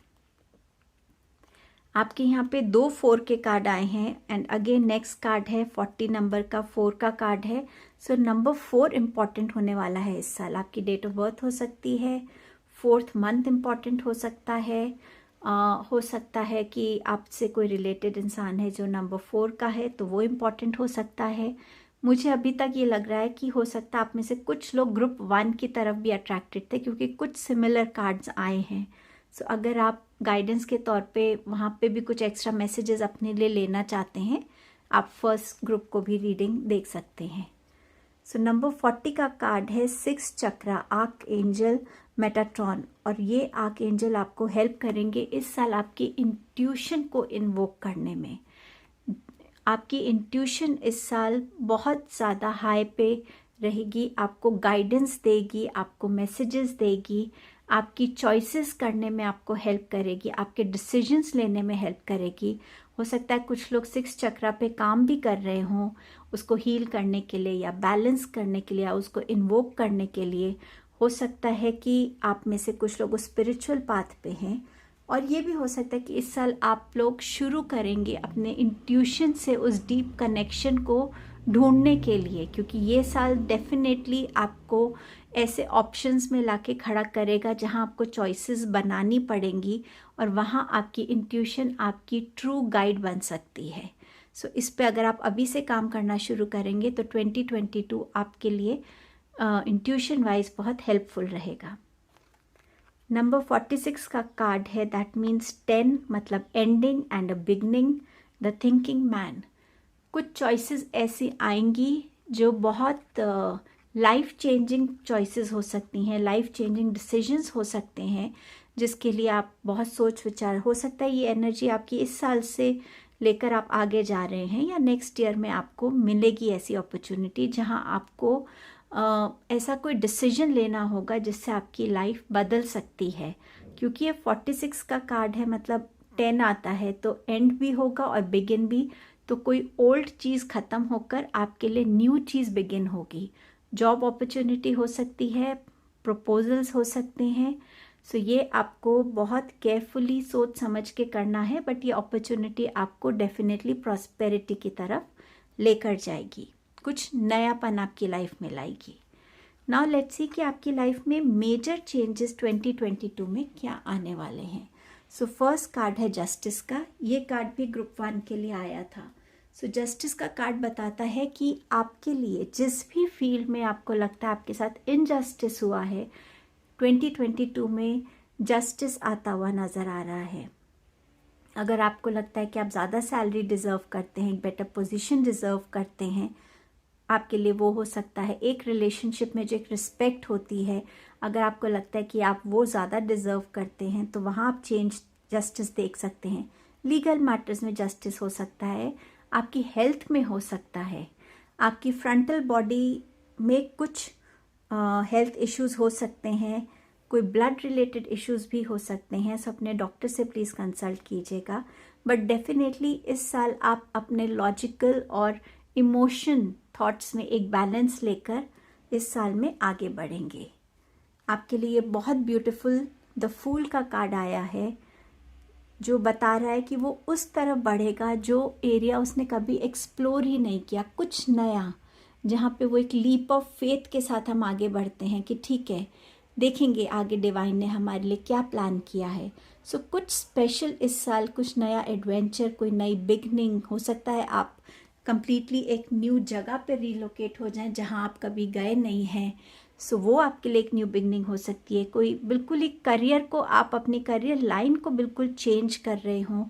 आपके यहाँ पे 2 4 के कार्ड आए हैं एंड अगेन नेक्स्ट कार्ड है 40 नंबर का 4 का कार्ड है। सो नंबर 4 इम्पॉर्टेंट होने वाला है इस साल। आपकी डेट ऑफ बर्थ हो सकती है, 4th मंथ इम्पॉर्टेंट हो सकता है, हो सकता है कि आपसे कोई रिलेटेड इंसान है जो नंबर 4 का है, तो वो इम्पॉर्टेंट हो सकता है। मुझे अभी तक ये लग रहा है कि हो सकता है आप में से कुछ लोग ग्रुप 1 की तरफ भी अट्रैक्टेड थे, क्योंकि कुछ सिमिलर कार्ड्स आए हैं। सो अगर आप गाइडेंस के तौर पे वहाँ पे भी कुछ एक्स्ट्रा मैसेजेस अपने लिए लेना चाहते हैं, आप फर्स्ट ग्रुप को भी रीडिंग देख सकते हैं। सो नंबर 40 का कार्ड है 6 चक्रा, आर्क एंजल मेटाट्रॉन। और ये आर्क एंजल आपको हेल्प करेंगे इस साल आपकी इंट्यूशन को इन्वोक करने में। आपकी इंट्यूशन इस साल बहुत ज़्यादा हाई पे रहेगी, आपको गाइडेंस देगी, आपको मैसेजेस देगी, आपकी चॉइसेस करने में आपको हेल्प करेगी, आपके डिसीजंस लेने में हेल्प करेगी। हो सकता है कुछ लोग 6 चक्रा पे काम भी कर रहे हों, उसको हील करने के लिए या बैलेंस करने के लिए या उसको इन्वोक करने के लिए। हो सकता है कि आप में से कुछ लोग स्पिरिचुअल पाथ पे हैं, और ये भी हो सकता है कि इस साल आप लोग शुरू करेंगे अपने इंट्यूशन से उस डीप कनेक्शन को ढूंढने के लिए, क्योंकि ये साल डेफिनेटली आपको ऐसे ऑप्शंस में लाके खड़ा करेगा जहां आपको चॉइसेस बनानी पड़ेंगी, और वहां आपकी इंट्यूशन आपकी ट्रू गाइड बन सकती है। सो इस पे अगर आप अभी से काम करना शुरू करेंगे तो 2022 आपके लिए इंट्यूशन वाइज बहुत हेल्पफुल रहेगा। नंबर 46 का कार्ड है, दैट मीन्स 10, मतलब ending and a beginning, the thinking man. कुछ चॉइसेस ऐसी आएंगी जो बहुत लाइफ चेंजिंग चॉइसेस हो सकती हैं, लाइफ चेंजिंग डिसीजंस हो सकते हैं, जिसके लिए आप बहुत सोच विचार, हो सकता है ये एनर्जी आपकी इस साल से लेकर आप आगे जा रहे हैं या नेक्स्ट ईयर में आपको मिलेगी ऐसी अपॉर्चुनिटी जहां आपको ऐसा कोई डिसीजन लेना होगा जिससे आपकी लाइफ बदल सकती है। क्योंकि ये 46 का कार्ड है, मतलब 10 आता है तो एंड भी होगा और बिगिन भी। तो कोई ओल्ड चीज़ ख़त्म होकर आपके लिए न्यू चीज़ बिगिन होगी। जॉब अपॉर्चुनिटी हो सकती है, प्रपोजल्स हो सकते हैं। सो ये आपको बहुत केयरफुली सोच समझ के करना है, बट ये अपॉर्चुनिटी आपको डेफिनेटली प्रॉस्पेरिटी की तरफ लेकर जाएगी, कुछ नयापन आपकी लाइफ में लाएगी। नाउ लेट्स सी कि आपकी लाइफ में मेजर चेंजेस 2022 में क्या आने वाले हैं। सो फर्स्ट कार्ड है जस्टिस का। ये कार्ड भी ग्रुप 1 के लिए आया था। सो जस्टिस का कार्ड बताता है कि आपके लिए जिस भी फील्ड में आपको लगता है आपके साथ इनजस्टिस हुआ है, 2022 में जस्टिस आता हुआ नज़र आ रहा है। अगर आपको लगता है कि आप ज़्यादा सैलरी डिज़र्व करते हैं, एक बेटर पोजीशन डिज़र्व करते हैं, आपके लिए वो हो सकता है। एक रिलेशनशिप में जो एक रिस्पेक्ट होती है, अगर आपको लगता है कि आप वो ज़्यादा डिज़र्व करते हैं तो वहाँ आप चेंज जस्टिस देख सकते हैं। लीगल मैटर्स में जस्टिस हो सकता है, आपकी हेल्थ में हो सकता है, आपकी फ्रंटल बॉडी में कुछ हेल्थ इश्यूज़ हो सकते हैं, कोई ब्लड रिलेटेड इश्यूज़ भी हो सकते हैं। सो अपने डॉक्टर से प्लीज़ कंसल्ट कीजिएगा। बट डेफिनेटली इस साल आप अपने लॉजिकल और इमोशन थॉट्स में एक बैलेंस लेकर इस साल में आगे बढ़ेंगे। आपके लिए बहुत ब्यूटीफुल द फूल का कार्ड आया है, जो बता रहा है कि वो उस तरफ बढ़ेगा जो एरिया उसने कभी एक्सप्लोर ही नहीं किया, कुछ नया, जहाँ पे वो एक लीप ऑफ फेथ के साथ हम आगे बढ़ते हैं कि ठीक है, देखेंगे आगे डिवाइन ने हमारे लिए क्या प्लान किया है। सो कुछ स्पेशल इस साल, कुछ नया एडवेंचर, कोई नई बिगनिंग हो सकता है। आप कंप्लीटली एक न्यू जगह पे रिलोकेट हो जाएं जहां आप कभी गए नहीं हैं। सो वो आपके लिए एक न्यू बिगनिंग हो सकती है। कोई बिल्कुल ही करियर को, आप अपनी करियर लाइन को बिल्कुल चेंज कर रहे हों,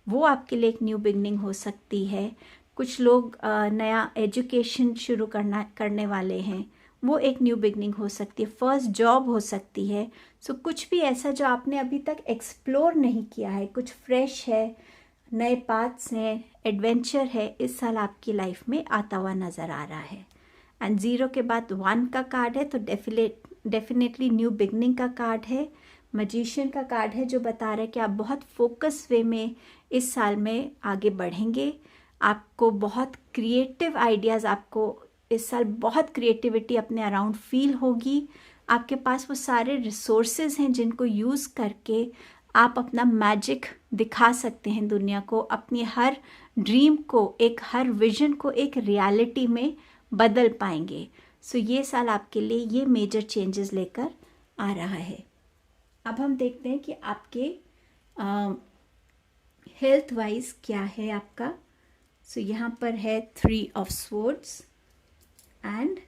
वो आपके लिए एक न्यू बिगनिंग हो सकती है। कुछ लोग नया एजुकेशन शुरू करने वाले हैं, वो एक न्यू बिगनिंग हो सकती है। फर्स्ट जॉब हो सकती है। सो कुछ भी ऐसा जो आपने अभी तक एक्सप्लोर नहीं किया है, कुछ फ्रेश है, नए पाथ्स हैं, एडवेंचर है, इस साल आपकी लाइफ में आता हुआ नज़र आ रहा है। एंड 0 के बाद 1 का कार्ड है, तो डेफिनेटली न्यू बिगनिंग का कार्ड है। मजिशियन का कार्ड है जो बता रहा है कि आप बहुत फोकस वे में इस साल में आगे बढ़ेंगे। आपको बहुत क्रिएटिव आइडियाज़, आपको इस साल बहुत क्रिएटिविटी अपने अराउंड फील होगी। आपके पास वो सारे रिसोर्सेज हैं जिनको यूज़ करके आप अपना मैजिक दिखा सकते हैं दुनिया को, अपनी हर ड्रीम को, हर विजन को एक रियलिटी में बदल पाएंगे। सो ये साल आपके लिए ये मेजर चेंजेस लेकर आ रहा है। अब हम देखते हैं कि आपके हेल्थ वाइज क्या है आपका? सो यहाँ पर है 3 of swords and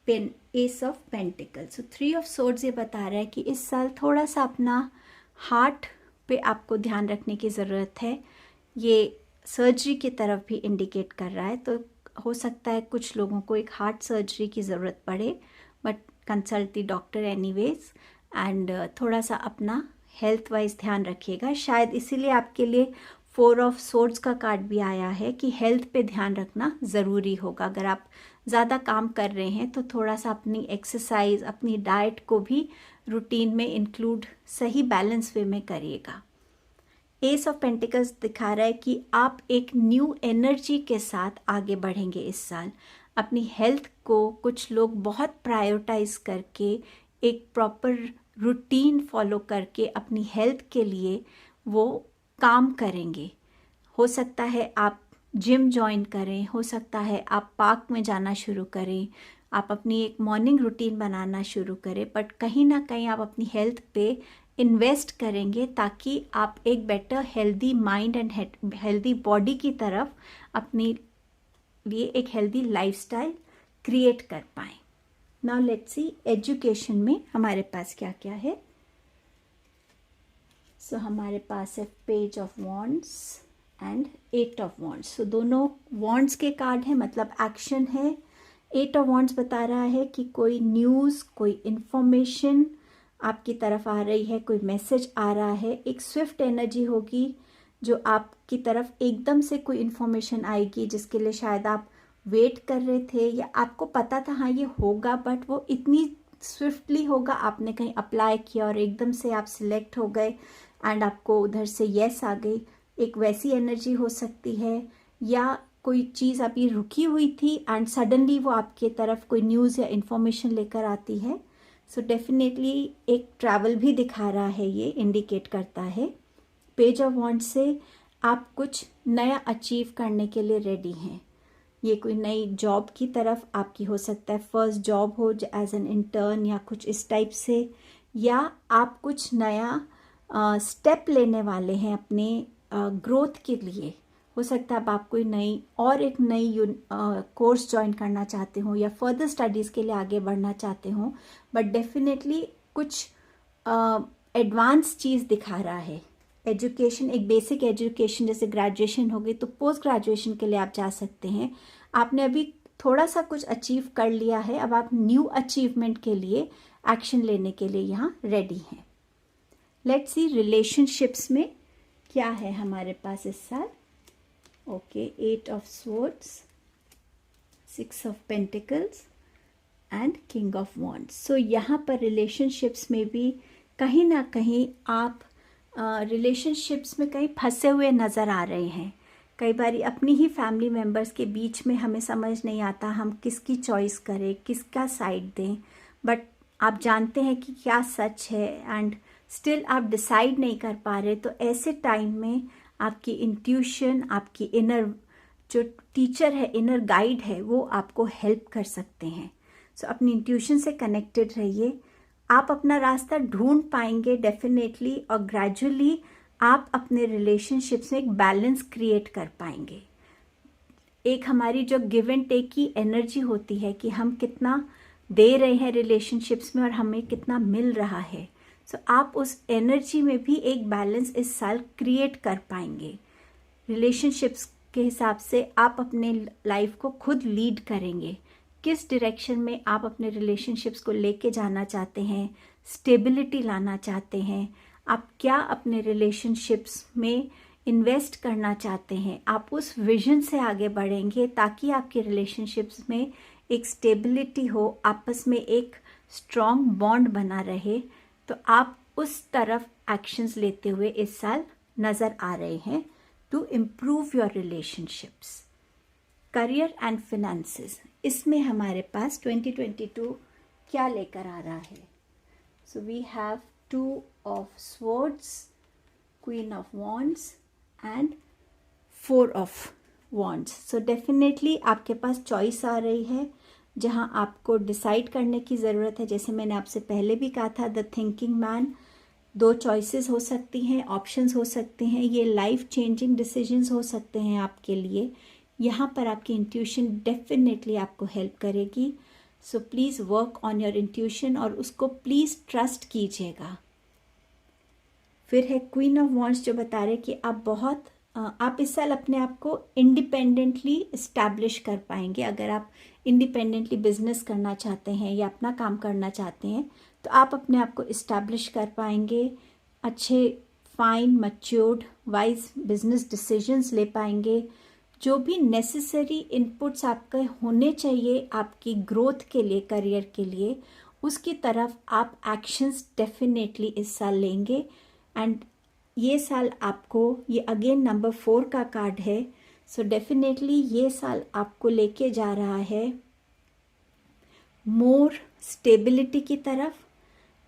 pen, ace of pentacle. सो 3 ऑफ स्वॉर्ड्स ये बता रहा है कि इस साल थोड़ा सा अपना हार्ट पे आपको ध्यान रखने की ज़रूरत है। ये सर्जरी की तरफ भी इंडिकेट कर रहा है, तो हो सकता है कुछ लोगों को एक हार्ट सर्जरी की ज़रूरत पड़े, but consult the doctor anyways. And थोड़ा सा अपना हेल्थ वाइज ध्यान रखिएगा। शायद इसीलिए आपके लिए 4 ऑफ स्वॉर्ड्स का कार्ड भी आया है कि हेल्थ पे ध्यान रखना ज़रूरी होगा। अगर आप ज़्यादा काम कर रहे हैं तो थोड़ा सा अपनी एक्सरसाइज, अपनी डाइट को भी रूटीन में इंक्लूड सही बैलेंस वे में करिएगा। एस ऑफ पेंटिकल्स दिखा रहा है कि आप एक न्यू एनर्जी के साथ आगे बढ़ेंगे इस साल। अपनी हेल्थ को कुछ लोग बहुत प्रायोरिटाइज करके एक प्रॉपर रूटीन फॉलो करके अपनी हेल्थ के लिए वो काम करेंगे। हो सकता है आप जिम ज्वाइन करें, हो सकता है आप पार्क में जाना शुरू करें, आप अपनी एक मॉर्निंग रूटीन बनाना शुरू करें, बट कहीं ना कहीं आप अपनी हेल्थ पे इन्वेस्ट करेंगे ताकि आप एक better healthy mind and healthy body की तरफ अपने लिए एक हेल्दी लाइफस्टाइल क्रिएट कर पाएँ। नाउ लेट्स सी एजुकेशन में हमारे पास क्या क्या है। सो हमारे पास है page of wands and 8 of wands. So दोनों वॉन्ड्स के कार्ड हैं, मतलब एक्शन है। 8 ऑफ वॉन्ड्स बता रहा है कि कोई न्यूज़, कोई इंफॉर्मेशन आपकी तरफ आ रही है, कोई मैसेज आ रहा है। एक स्विफ्ट एनर्जी होगी जो आपकी तरफ एकदम से कोई इंफॉर्मेशन आएगी जिसके लिए शायद आप वेट कर रहे थे या आपको पता था हाँ ये होगा, बट वो इतनी स्विफ्टली होगा, आपने कहीं अप्लाई किया और एकदम से आप सिलेक्ट हो गए एंड आपको उधर से येस आ गई। एक वैसी एनर्जी हो सकती है, या कोई चीज़ अभी रुकी हुई थी एंड सडनली वो आपके तरफ कोई न्यूज़ या इन्फॉर्मेशन लेकर आती है। सो डेफिनेटली एक ट्रैवल भी दिखा रहा है, ये इंडिकेट करता है। पेज ऑफ वॉन्ड्स से आप कुछ नया अचीव करने के लिए रेडी हैं। ये कोई नई जॉब की तरफ आपकी हो सकता है, फर्स्ट जॉब हो एज एन इंटर्न या कुछ इस टाइप से, या आप कुछ नया स्टेप लेने वाले हैं अपने ग्रोथ के लिए। हो सकता है अब आप कोई एक नई कोर्स ज्वाइन करना चाहते हो या फर्दर स्टडीज़ के लिए आगे बढ़ना चाहते हो, बट डेफिनेटली कुछ एडवांस चीज़ दिखा रहा है। एजुकेशन, एक बेसिक एजुकेशन जैसे ग्रेजुएशन हो गई, तो पोस्ट ग्रेजुएशन के लिए आप जा सकते हैं। आपने अभी थोड़ा सा कुछ अचीव कर लिया है, अब आप न्यू अचीवमेंट के लिए एक्शन लेने के लिए यहाँ रेडी हैं। लेट्स सी रिलेशनशिप्स में क्या है हमारे पास इस साल। Okay, 8 of swords, 6 of pentacles and king of wands. So यहाँ पर रिलेशनशिप्स में भी कहीं ना कहीं आप रिलेशनशिप्स में कहीं फंसे हुए नज़र आ रहे हैं। कई बार अपनी ही फैमिली मेम्बर्स के बीच में हमें समझ नहीं आता हम किसकी चॉइस करें, किसका साइड दें, बट आप जानते हैं कि क्या सच है एंड स्टिल आप डिसाइड नहीं कर पा रहे। तो ऐसे टाइम में आपकी इंट्यूशन, आपकी इनर जो टीचर है, इनर गाइड है, वो आपको हेल्प कर सकते हैं। सो अपनी इंट्यूशन से कनेक्टेड रहिए, आप अपना रास्ता ढूंढ पाएंगे डेफिनेटली, और ग्रेजुअली आप अपने रिलेशनशिप्स में एक बैलेंस क्रिएट कर पाएंगे। एक हमारी जो गिव एंड टेक की एनर्जी होती है कि हम कितना दे रहे हैं रिलेशनशिप्स में और हमें कितना मिल रहा है। सो आप उस एनर्जी में भी एक बैलेंस इस साल क्रिएट कर पाएंगे। रिलेशनशिप्स के हिसाब से आप अपने लाइफ को खुद लीड करेंगे। किस डायरेक्शन में आप अपने रिलेशनशिप्स को लेके जाना चाहते हैं, स्टेबिलिटी लाना चाहते हैं, आप क्या अपने रिलेशनशिप्स में इन्वेस्ट करना चाहते हैं, आप उस विजन से आगे बढ़ेंगे ताकि आपके रिलेशनशिप्स में एक स्टेबिलिटी हो, आपस में एक स्ट्रॉन्ग बॉन्ड बना रहे। तो आप उस तरफ एक्शंस लेते हुए इस साल नज़र आ रहे हैं to improve your relationships. Career and finances, इसमें हमारे पास 2022 क्या लेकर आ रहा है। So we have 2 of swords, queen of wands and 4 of wands. So definitely आपके पास चॉइस आ रही है जहां आपको डिसाइड करने की ज़रूरत है। जैसे मैंने आपसे पहले भी कहा था, द थिंकिंग मैन, दो चॉइसेस हो सकती हैं, ऑप्शंस हो सकते हैं, ये लाइफ चेंजिंग डिसीजंस हो सकते हैं आपके लिए। यहाँ पर आपकी इंट्यूशन डेफिनेटली आपको हेल्प करेगी। So please work on your intuition और उसको प्लीज़ ट्रस्ट कीजिएगा। फिर है क्वीन ऑफ वॉन्ड्स, जो बता रहे कि आप इस साल अपने आप को इंडिपेंडेंटली इस्टेब्लिश कर पाएंगे। अगर आप इंडिपेंडेंटली बिजनेस करना चाहते हैं या अपना काम करना चाहते हैं तो आप अपने आप को इस्टेब्लिश कर पाएंगे। अच्छे fine matured wise business decisions ले पाएंगे। जो भी नेसेसरी इनपुट्स आपके होने चाहिए आपकी ग्रोथ के लिए, करियर के लिए, उसकी तरफ आप एक्शंस डेफिनेटली इस साल लेंगे। एंड ये साल आपको, ये अगेन नंबर 4 का कार्ड है, सो डेफिनेटली ये साल आपको लेके जा रहा है मोर स्टेबिलिटी की तरफ।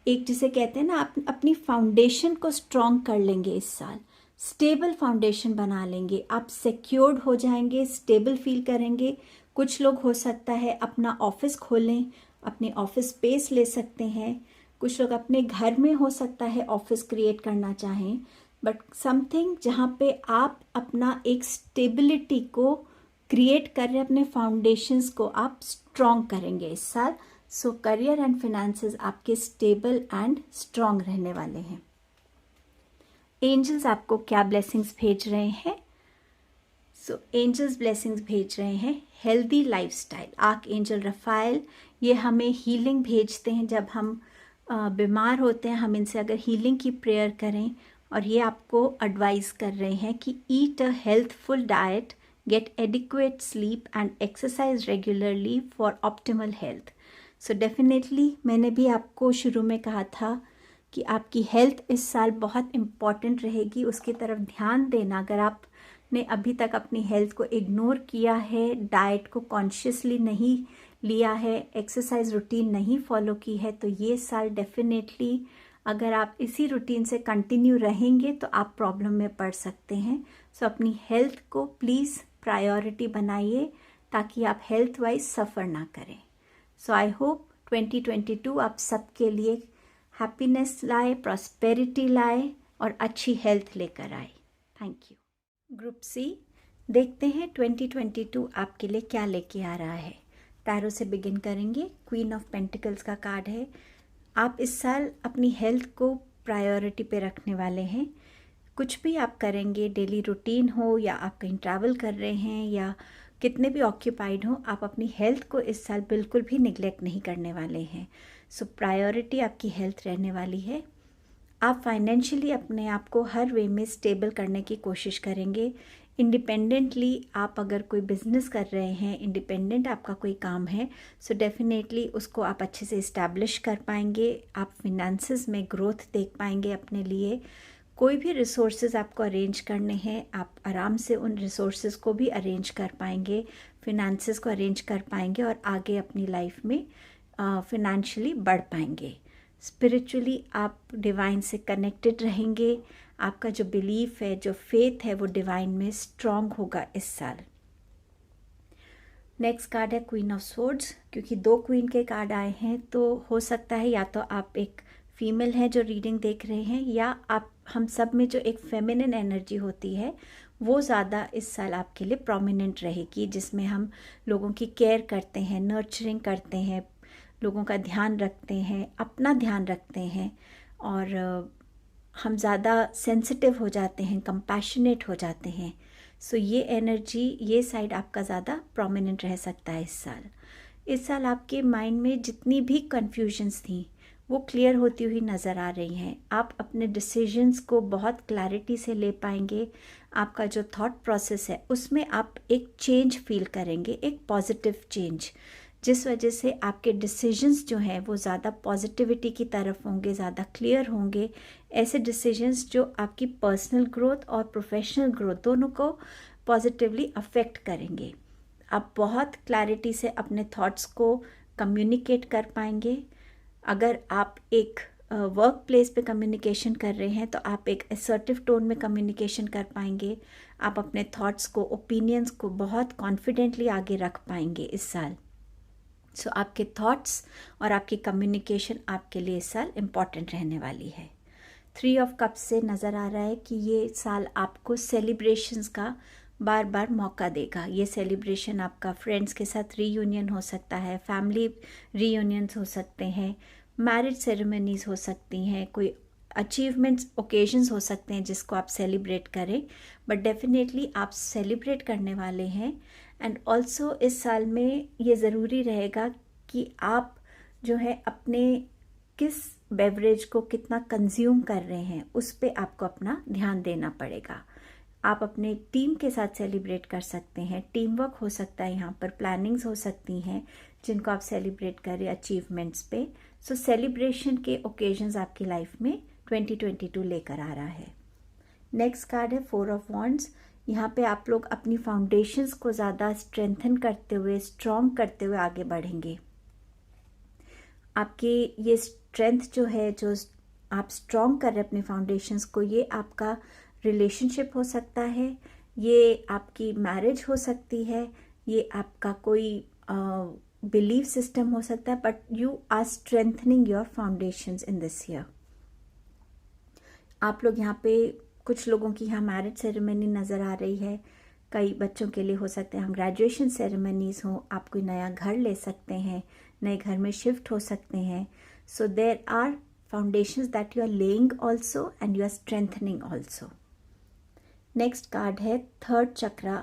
एक जिसे कहते हैं ना, आप अपनी फाउंडेशन को स्ट्रॉन्ग कर लेंगे इस साल, स्टेबल फाउंडेशन बना लेंगे, आप सिक्योर्ड हो जाएंगे, स्टेबल फील करेंगे। कुछ लोग हो सकता है अपना ऑफिस खोलें, अपने ऑफिस स्पेस ले सकते हैं। कुछ लोग अपने घर में हो सकता है ऑफिस क्रिएट करना चाहें, बट समथिंग जहाँ पे आप अपना एक स्टेबिलिटी को क्रिएट कर रहे हैं, अपने फाउंडेशंस को आप स्ट्रॉन्ग करेंगे इस साल। सो करियर एंड फिनेंसेस आपके स्टेबल एंड स्ट्रॉन्ग रहने वाले हैं। एंजल्स आपको क्या ब्लेसिंग्स भेज रहे हैं? सो एंजल्स ब्लेसिंग्स भेज रहे हैं healthy lifestyle. Arc angel Rafale ये हमें हीलिंग भेजते हैं। जब हम बीमार होते हैं, हम इनसे अगर हीलिंग की प्रेयर करें, और ये आपको एडवाइस कर रहे हैं कि eat a healthful diet, get adequate sleep and exercise regularly for optimal health. So definitely मैंने भी आपको शुरू में कहा था कि आपकी हेल्थ इस साल बहुत इम्पॉर्टेंट रहेगी, उसकी तरफ ध्यान देना। अगर आपने अभी तक अपनी हेल्थ को इग्नोर किया है, डाइट को कॉन्शियसली नहीं लिया है, एक्सरसाइज रूटीन नहीं फॉलो की है, तो ये साल डेफिनेटली अगर आप इसी रूटीन से कंटिन्यू रहेंगे तो आप प्रॉब्लम में पड़ सकते हैं। सो अपनी हेल्थ को प्लीज़ प्रायोरिटी बनाइए ताकि आप हेल्थ वाइज सफ़र ना करें। सो आई होप 2022 आप सबके लिए हैप्पीनेस लाए, प्रॉस्पेरिटी लाए और अच्छी हेल्थ लेकर आए। Thank you. ग्रुप सी, देखते हैं 2022 आपके लिए क्या लेके आ रहा है। टैरो से बिगिन करेंगे। क्वीन ऑफ पेंटिकल्स का कार्ड है। आप इस साल अपनी हेल्थ को प्रायोरिटी पे रखने वाले हैं। कुछ भी आप करेंगे, डेली रूटीन हो या आप कहीं ट्रैवल कर रहे हैं या कितने भी ऑक्यूपाइड हो, आप अपनी हेल्थ को इस साल बिल्कुल भी निगलेक्ट नहीं करने वाले हैं। सो प्रायोरिटी आपकी हेल्थ रहने वाली है। आप फाइनेंशियली अपने आप को हर वे में स्टेबल करने की कोशिश करेंगे। इंडिपेंडेंटली आप अगर कोई बिजनेस कर रहे हैं, इंडिपेंडेंट आपका कोई काम है, सो डेफिनेटली उसको आप अच्छे से इस्टेब्लिश कर पाएंगे। आप फिनेंसेस में ग्रोथ देख पाएंगे अपने लिए। कोई भी रिसोर्सेज आपको अरेंज करने हैं, आप आराम से उन रिसोर्सेज को भी अरेंज कर पाएंगे, फिनेंसेस को अरेंज कर पाएंगे और आगे अपनी लाइफ में फिनेंशियली बढ़ पाएंगे। स्पिरिचुअली आप डिवाइन से कनेक्टेड रहेंगे। आपका जो बिलीफ है, जो फेथ है, वो डिवाइन में स्ट्रॉन्ग होगा इस साल। नेक्स्ट कार्ड है क्वीन ऑफ स्वॉर्ड्स। क्योंकि 2 क्वीन के कार्ड आए हैं तो हो सकता है या तो आप एक फीमेल हैं जो रीडिंग देख रहे हैं, या आप हम सब में जो एक फेमिनिन एनर्जी होती है वो ज़्यादा इस साल आपके लिए प्रोमिनेंट रहेगी, जिसमें हम लोगों की केयर करते हैं, नर्चरिंग करते हैं, लोगों का ध्यान रखते हैं, अपना ध्यान रखते हैं, और हम ज़्यादा सेंसिटिव हो जाते हैं, कंपैशनेट हो जाते हैं। सो ये एनर्जी, ये साइड आपका ज़्यादा प्रोमिनेंट रह सकता है इस साल। इस साल आपके माइंड में जितनी भी कन्फ्यूजन्स थी वो क्लियर होती हुई नज़र आ रही हैं। आप अपने डिसीजंस को बहुत क्लैरिटी से ले पाएंगे। आपका जो थॉट प्रोसेस है उसमें आप एक चेंज फील करेंगे, एक पॉजिटिव चेंज, जिस वजह से आपके डिसीजंस जो हैं वो ज़्यादा पॉजिटिविटी की तरफ होंगे, ज़्यादा क्लियर होंगे। ऐसे डिसीजंस जो आपकी पर्सनल ग्रोथ और प्रोफेशनल ग्रोथ दोनों को पॉजिटिवली अफेक्ट करेंगे। आप बहुत क्लैरिटी से अपने थॉट्स को कम्युनिकेट कर पाएंगे। अगर आप एक वर्क प्लेस पे कम्युनिकेशन कर रहे हैं तो आप एक असर्टिव टोन में कम्युनिकेशन कर पाएंगे। आप अपने थॉट्स को, ओपिनियंस को बहुत कॉन्फिडेंटली आगे रख पाएंगे इस साल। सो आपके थॉट्स और आपकी कम्युनिकेशन आपके लिए इस साल इम्पॉर्टेंट रहने वाली है। 3 ऑफ कप्स से नज़र आ रहा है कि ये साल आपको सेलिब्रेशंस का बार बार मौका देगा। ये सेलिब्रेशन आपका फ्रेंड्स के साथ रीयूनियन हो सकता है, फैमिली रीयूनियंस हो सकते हैं, मैरिज सेरेमनीज हो सकती हैं, कोई अचीवमेंट्स ओकेजन्स हो सकते हैं जिसको आप सेलिब्रेट करें, बट डेफिनेटली आप सेलिब्रेट करने वाले हैं। एंड ऑल्सो इस साल में ये ज़रूरी रहेगा कि आप जो है अपने किस बेवरेज को कितना कंज्यूम कर रहे हैं उस पे आपको अपना ध्यान देना पड़ेगा। आप अपने टीम के साथ सेलिब्रेट कर सकते हैं, टीम वर्क हो सकता है, यहाँ पर प्लानिंग्स हो सकती हैं जिनको आप सेलिब्रेट करें अचीवमेंट्स पे। सो सेलिब्रेशन के ओकेजन्स आपकी लाइफ में 2022 लेकर आ रहा है। नेक्स्ट कार्ड है 4 ऑफ वॉन्ड्स। यहाँ पे आप लोग अपनी फाउंडेशंस को ज़्यादा स्ट्रेंथन करते हुए, स्ट्रॉन्ग करते हुए आगे बढ़ेंगे। आपकी ये स्ट्रेंथ जो है, जो आप स्ट्रॉन्ग कर रहे हैं अपनी फाउंडेशंस को, ये आपका रिलेशनशिप हो सकता है, ये आपकी मैरिज हो सकती है, ये आपका कोई बिलीफ सिस्टम हो सकता है, but you are strengthening your foundations in this year. आप लोग यहाँ पे कुछ लोगों की यहाँ मैरिज सेरेमनी नज़र आ रही है, कई बच्चों के लिए हो सकते हैं हम ग्रेजुएशन सेरेमनीज हों, आप कोई नया घर ले सकते हैं, नए घर में शिफ्ट हो सकते हैं। So there are foundations that you are laying also and you are strengthening also. Next card है 3rd चक्रा,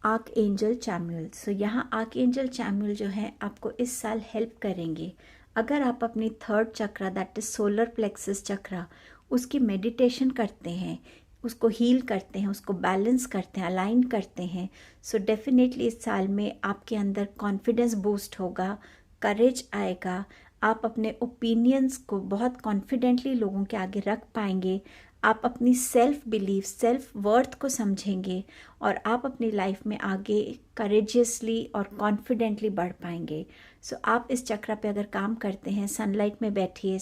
आर्क एंजल चैमुअल। सो यहाँ आर्क एंजल चैमुअल जो है आपको इस साल हेल्प करेंगे। अगर आप अपनी 3rd chakra that is solar plexus chakra उसकी मेडिटेशन करते हैं, उसको हील करते हैं, उसको बैलेंस करते हैं, अलाइन करते हैं, सो डेफिनेटली इस साल में आपके अंदर कॉन्फिडेंस बूस्ट होगा, करेज आएगा, आप अपने ओपिनियंस को बहुत कॉन्फिडेंटली लोगों के आगे रख पाएंगे, आप अपनी सेल्फ बिलीफ, सेल्फ वर्थ को समझेंगे और आप अपनी लाइफ में आगे करेजियसली और कॉन्फिडेंटली बढ़ पाएंगे। सो आप इस चक्र पे अगर काम करते हैं, सनलाइट में बैठिए,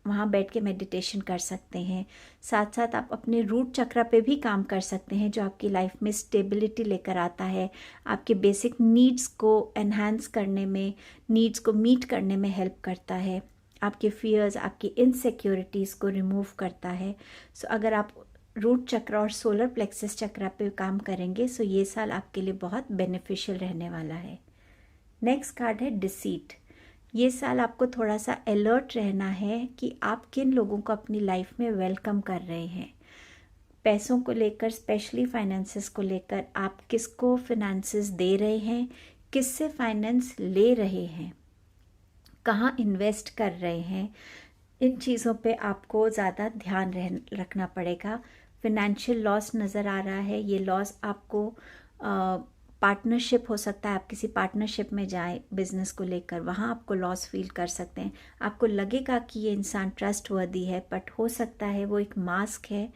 वहाँ बैठ के मेडिटेशन कर सकते हैं। साथ साथ आप अपने रूट चक्र पे भी काम कर सकते हैं जो आपकी लाइफ में स्टेबिलिटी लेकर आता है, आपके बेसिक नीड्स को एनहांस करने में, नीड्स को मीट करने में हेल्प करता है, आपके फियर्स, आपकी इनसिक्योरिटीज़ को रिमूव करता है। सो अगर आप रूट चक्र और सोलर प्लेक्सस चक्र पे काम करेंगे सो ये साल आपके लिए बहुत बेनिफिशियल रहने वाला है। नेक्स्ट कार्ड है डिसीट। ये साल आपको थोड़ा सा अलर्ट रहना है कि आप किन लोगों को अपनी लाइफ में वेलकम कर रहे हैं। पैसों को लेकर, स्पेशली फाइनेंसेस को लेकर, आप किसको फाइनेंसेस दे रहे हैं, किससे फाइनेंस ले रहे हैं, कहाँ इन्वेस्ट कर रहे हैं, इन चीज़ों पे आपको ज़्यादा ध्यान रखना पड़ेगा। फिनेंशियल लॉस नज़र आ रहा है, ये लॉस आपको पार्टनरशिप हो सकता है, आप किसी पार्टनरशिप में जाएं बिजनेस को लेकर, वहाँ आपको लॉस फील कर सकते हैं। आपको लगेगा कि ये इंसान ट्रस्टवर्दी है, बट हो सकता है वो एक मास्क है,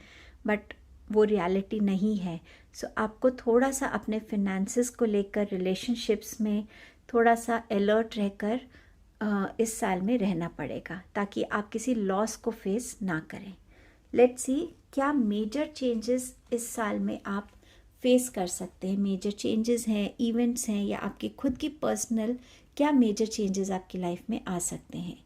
बट वो रियलिटी नहीं है। सो आपको थोड़ा सा अपने फिनेंसेस को लेकर, रिलेशनशिप्स में थोड़ा सा अलर्ट रहकर इस साल में रहना पड़ेगा ताकि आप किसी लॉस को फेस ना करें। लेट्स सी क्या मेजर चेंजेस इस साल में आप फेस कर सकते हैं। मेजर चेंजेस हैं, इवेंट्स हैं, या आपकी खुद की पर्सनल क्या मेजर चेंजेस आपकी लाइफ में आ सकते हैं।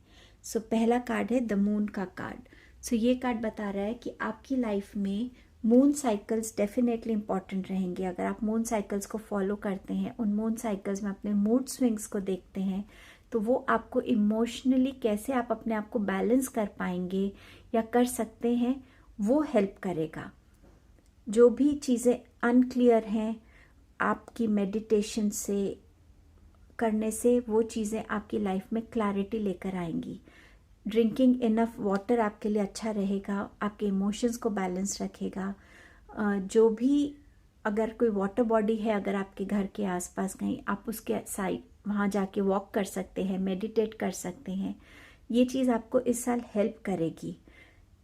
सो पहला कार्ड है द मून का कार्ड। सो ये कार्ड बता रहा है कि आपकी लाइफ में मून साइकिल्स डेफिनेटली इंपॉर्टेंट रहेंगे। अगर आप मून साइकिल्स को फॉलो करते हैं, उन मून साइकिल्स में अपने मूड स्विंग्स को देखते हैं, तो वो आपको इमोशनली कैसे आप अपने आप को बैलेंस कर पाएंगे या कर सकते हैं, वो हेल्प करेगा। जो भी चीज़ें अनक्लियर हैं, आपकी मेडिटेशन से करने से वो चीज़ें आपकी लाइफ में क्लैरिटी लेकर आएंगी। ड्रिंकिंग इनफ वाटर आपके लिए अच्छा रहेगा, आपके इमोशंस को बैलेंस रखेगा। जो भी अगर कोई वाटर बॉडी है, अगर आपके घर के आसपास कहीं, आप उसके साइड वहाँ जाके वॉक कर सकते हैं, मेडिटेट कर सकते हैं। ये चीज़ आपको इस साल हेल्प करेगी।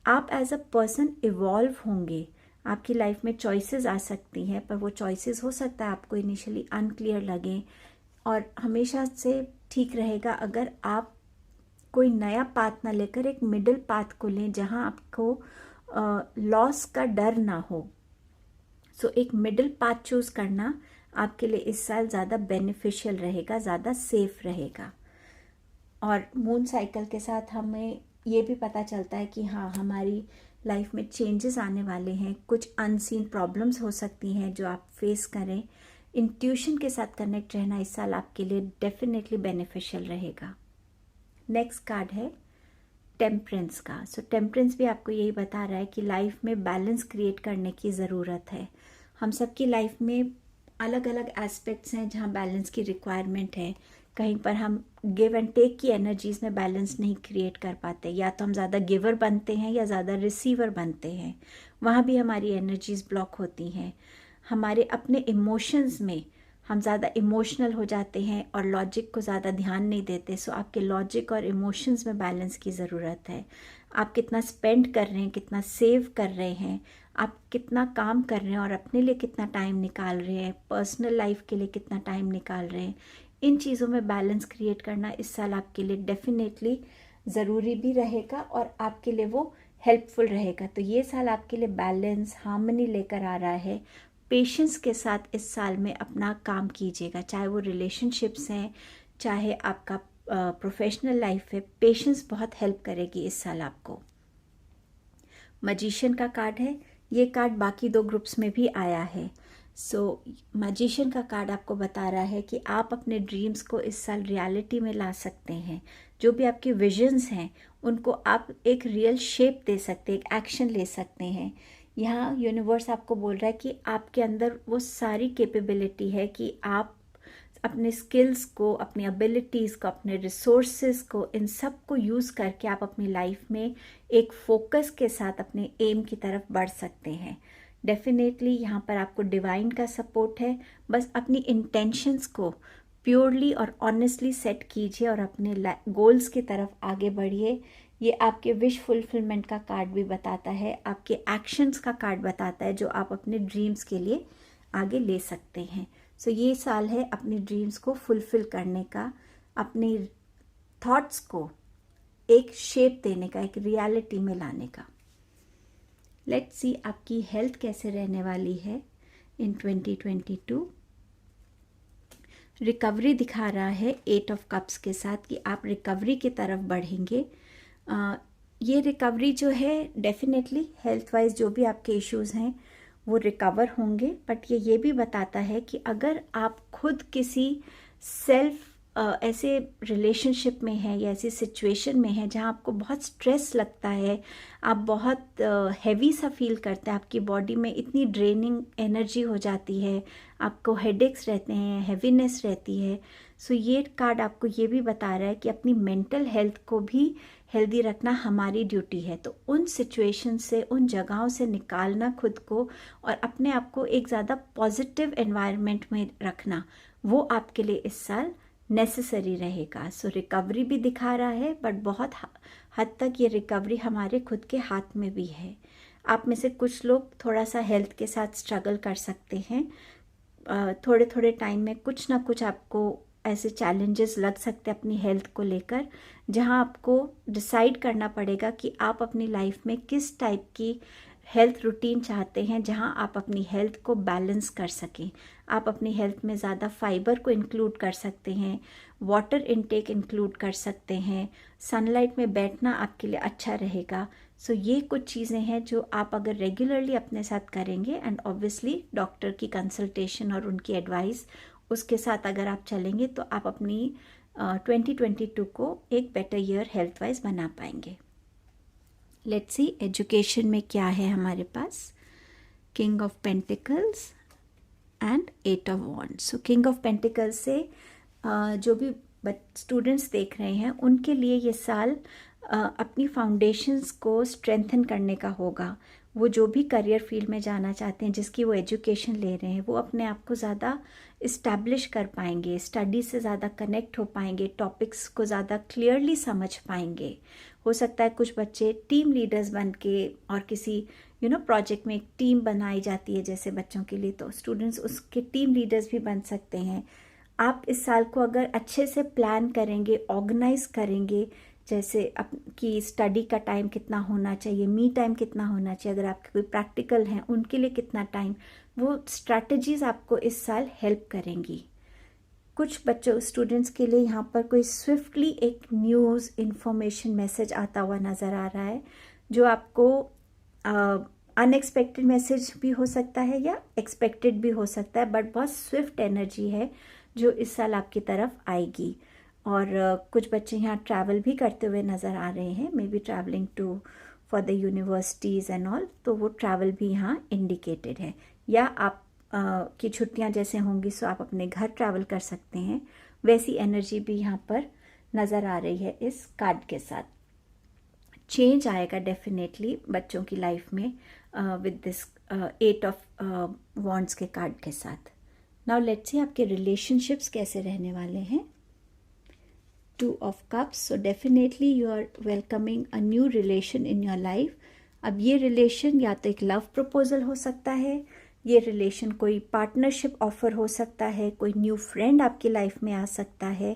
आप एज अ पर्सन इवॉल्व होंगे, आपकी लाइफ में चॉइसेस आ सकती हैं, पर वो चॉइसेस हो सकता है आपको इनिशियली अनक्लियर लगें, और हमेशा से ठीक रहेगा अगर आप कोई नया पाथ ना लेकर एक मिडिल पाथ को लें जहां आपको लॉस का डर ना हो। सो एक मिडिल पाथ चूज करना आपके लिए इस साल ज़्यादा बेनिफिशियल रहेगा, ज़्यादा सेफ रहेगा। और मून साइकिल के साथ हमें ये भी पता चलता है कि हाँ, हमारी लाइफ में चेंजेस आने वाले हैं, कुछ अनसीन प्रॉब्लम्स हो सकती हैं जो आप फेस करें। इंट्यूशन के साथ कनेक्ट रहना इस साल आपके लिए डेफिनेटली बेनिफिशियल रहेगा। नेक्स्ट कार्ड है टेम्परेंस का। सो टेम्परेंस भी आपको यही बता रहा है कि लाइफ में बैलेंस क्रिएट करने की ज़रूरत है। हम सबकी लाइफ में अलग अलग एस्पेक्ट्स हैं जहाँ बैलेंस की रिक्वायरमेंट है। कहीं पर हम गिव एंड टेक की एनर्जीज़ में बैलेंस नहीं क्रिएट कर पाते, या तो हम ज़्यादा गिवर बनते हैं या ज़्यादा रिसीवर बनते हैं, वहाँ भी हमारी एनर्जीज़ ब्लॉक होती हैं। हमारे अपने इमोशंस में हम ज़्यादा इमोशनल हो जाते हैं और लॉजिक को ज़्यादा ध्यान नहीं देते। सो आपके लॉजिक और इमोशंस में बैलेंस की ज़रूरत है। आप कितना स्पेंड कर रहे हैं, कितना सेव कर रहे हैं, आप कितना काम कर रहे हैं और अपने लिए कितना टाइम निकाल रहे हैं, पर्सनल लाइफ के लिए कितना टाइम निकाल रहे हैं, इन चीज़ों में बैलेंस क्रिएट करना इस साल आपके लिए डेफिनेटली ज़रूरी भी रहेगा और आपके लिए वो हेल्पफुल रहेगा। तो ये साल आपके लिए बैलेंस, हार्मनी लेकर आ रहा है। पेशेंस के साथ इस साल में अपना काम कीजिएगा, चाहे वो रिलेशनशिप्स हैं, चाहे आपका प्रोफेशनल लाइफ है। पेशेंस बहुत हेल्प करेगी इस साल आपको। मैजिशियन का कार्ड है। ये कार्ड बाकी 2 ग्रुप्स में भी आया है। सो मैजिशियन का कार्ड आपको बता रहा है कि आप अपने ड्रीम्स को इस साल रियलिटी में ला सकते हैं। जो भी आपके विजन्स हैं उनको आप एक रियल शेप दे सकते हैं, एक एक्शन ले सकते हैं। यहाँ यूनिवर्स आपको बोल रहा है कि आपके अंदर वो सारी कैपेबिलिटी है कि आप अपने स्किल्स को, अपनी एबिलिटीज़ को, अपने रिसोर्सेज को, इन सब को यूज़ करके आप अपनी लाइफ में एक फोकस के साथ अपने एम की तरफ बढ़ सकते हैं। डेफिनेटली यहाँ पर आपको डिवाइन का सपोर्ट है। बस अपनी इंटेंशंस को प्योरली और ऑनेस्टली सेट कीजिए और अपने गोल्स की तरफ आगे बढ़िए। ये आपके विश फुलफिलमेंट का कार्ड भी बताता है, आपके एक्शंस का कार्ड बताता है जो आप अपने ड्रीम्स के लिए आगे ले सकते हैं। सो ये साल है अपनी ड्रीम्स को फुलफिल करने का, अपनी थॉट्स को एक शेप देने का, एक रियलिटी में लाने का। लेट्स सी आपकी हेल्थ कैसे रहने वाली है इन 2022। रिकवरी दिखा रहा है 8 ऑफ कप्स के साथ कि आप रिकवरी की तरफ बढ़ेंगे। ये रिकवरी जो है डेफिनेटली हेल्थ वाइज जो भी आपके इश्यूज़ हैं वो रिकवर होंगे, बट ये भी बताता है कि अगर आप खुद किसी सेल्फ ऐसे रिलेशनशिप में हैं या ऐसी सिचुएशन में हैं जहां आपको बहुत स्ट्रेस लगता है, आप बहुत हैवी सा फील करते हैं, आपकी बॉडी में इतनी ड्रेनिंग एनर्जी हो जाती है, आपको हेडेक्स रहते हैं, हैवीनेस रहती है। सो ये कार्ड आपको ये भी बता रहा है कि अपनी मेंटल हेल्थ को भी हेल्दी रखना हमारी ड्यूटी है। तो उन सिचुएशन से, उन जगहों से निकालना खुद को और अपने आप को एक ज़्यादा पॉजिटिव एनवायरनमेंट में रखना, वो आपके लिए इस साल नेसेसरी रहेगा। सो रिकवरी भी दिखा रहा है, बट बहुत हद तक ये रिकवरी हमारे खुद के हाथ में भी है। आप में से कुछ लोग थोड़ा सा हेल्थ के साथ स्ट्रगल कर सकते हैं। थोड़े थोड़े टाइम में कुछ ना कुछ आपको ऐसे चैलेंजेस लग सकते हैं अपनी हेल्थ को लेकर, जहां आपको डिसाइड करना पड़ेगा कि आप अपनी लाइफ में किस टाइप की हेल्थ रूटीन चाहते हैं जहां आप अपनी हेल्थ को बैलेंस कर सकें। आप अपनी हेल्थ में ज़्यादा फाइबर को इंक्लूड कर सकते हैं, वाटर इनटेक इंक्लूड कर सकते हैं, सनलाइट में बैठना आपके लिए अच्छा रहेगा। सो ये कुछ चीज़ें हैं जो आप अगर रेगुलरली अपने साथ करेंगे, एंड ऑब्वियसली डॉक्टर की कंसल्टेशन और उनकी एडवाइस उसके साथ अगर आप चलेंगे, तो आप अपनी 2022 को एक बेटर ईयर हेल्थ वाइज बना पाएंगे। लेट्स सी एजुकेशन में क्या है हमारे पास। King of pentacles and 8 of wands. So king of pentacles से जो भी स्टूडेंट्स देख रहे हैं उनके लिए ये साल अपनी फाउंडेशंस को स्ट्रेंथन करने का होगा। वो जो भी करियर फील्ड में जाना चाहते हैं, जिसकी वो एजुकेशन ले रहे हैं, वो अपने आप को ज़्यादा इस्टेब्लिश कर पाएंगे, स्टडी से ज़्यादा कनेक्ट हो पाएंगे, टॉपिक्स को ज़्यादा क्लियरली समझ पाएंगे। हो सकता है कुछ बच्चे टीम लीडर्स बन के, और किसी प्रोजेक्ट में एक टीम बनाई जाती है जैसे बच्चों के लिए, तो स्टूडेंट्स उसके टीम लीडर्स भी बन सकते हैं। आप इस साल को अगर अच्छे से प्लान करेंगे, ऑर्गेनाइज करेंगे, जैसे आपकी स्टडी का टाइम कितना होना चाहिए, मी टाइम कितना होना चाहिए, अगर आपके कोई प्रैक्टिकल हैं उनके लिए कितना टाइम, वो स्ट्रैटेजीज आपको इस साल हेल्प करेंगी। कुछ बच्चों स्टूडेंट्स के लिए यहाँ पर कोई स्विफ्टली एक न्यूज़ इन्फॉर्मेशन मैसेज आता हुआ नज़र आ रहा है, जो आपको अनएक्सपेक्टेड मैसेज भी हो सकता है या एक्सपेक्टेड भी हो सकता है, बट बहुत स्विफ्ट एनर्जी है जो इस साल आपकी तरफ आएगी। और कुछ बच्चे यहाँ ट्रैवल भी करते हुए नज़र आ रहे हैं, maybe travelling to for the universities and all, तो वो ट्रैवल भी यहाँ इंडिकेटेड है। या आप की छुट्टियाँ जैसे होंगी सो आप अपने घर ट्रैवल कर सकते हैं, वैसी एनर्जी भी यहाँ पर नज़र आ रही है इस कार्ड के साथ। चेंज आएगा डेफिनेटली बच्चों की लाइफ में विद दिस 8 ऑफ वॉन्ड्स के कार्ड के साथ। नाउ लेट्स सी आपके रिलेशनशिप्स कैसे रहने वाले हैं। 2 of cups, so definitely you are welcoming a new relation in your life. अब ये रिलेशन या तो एक लव प्रपोजल हो सकता है, ये रिलेशन कोई पार्टनरशिप ऑफर हो सकता है, कोई न्यू फ्रेंड आपकी लाइफ में आ सकता है,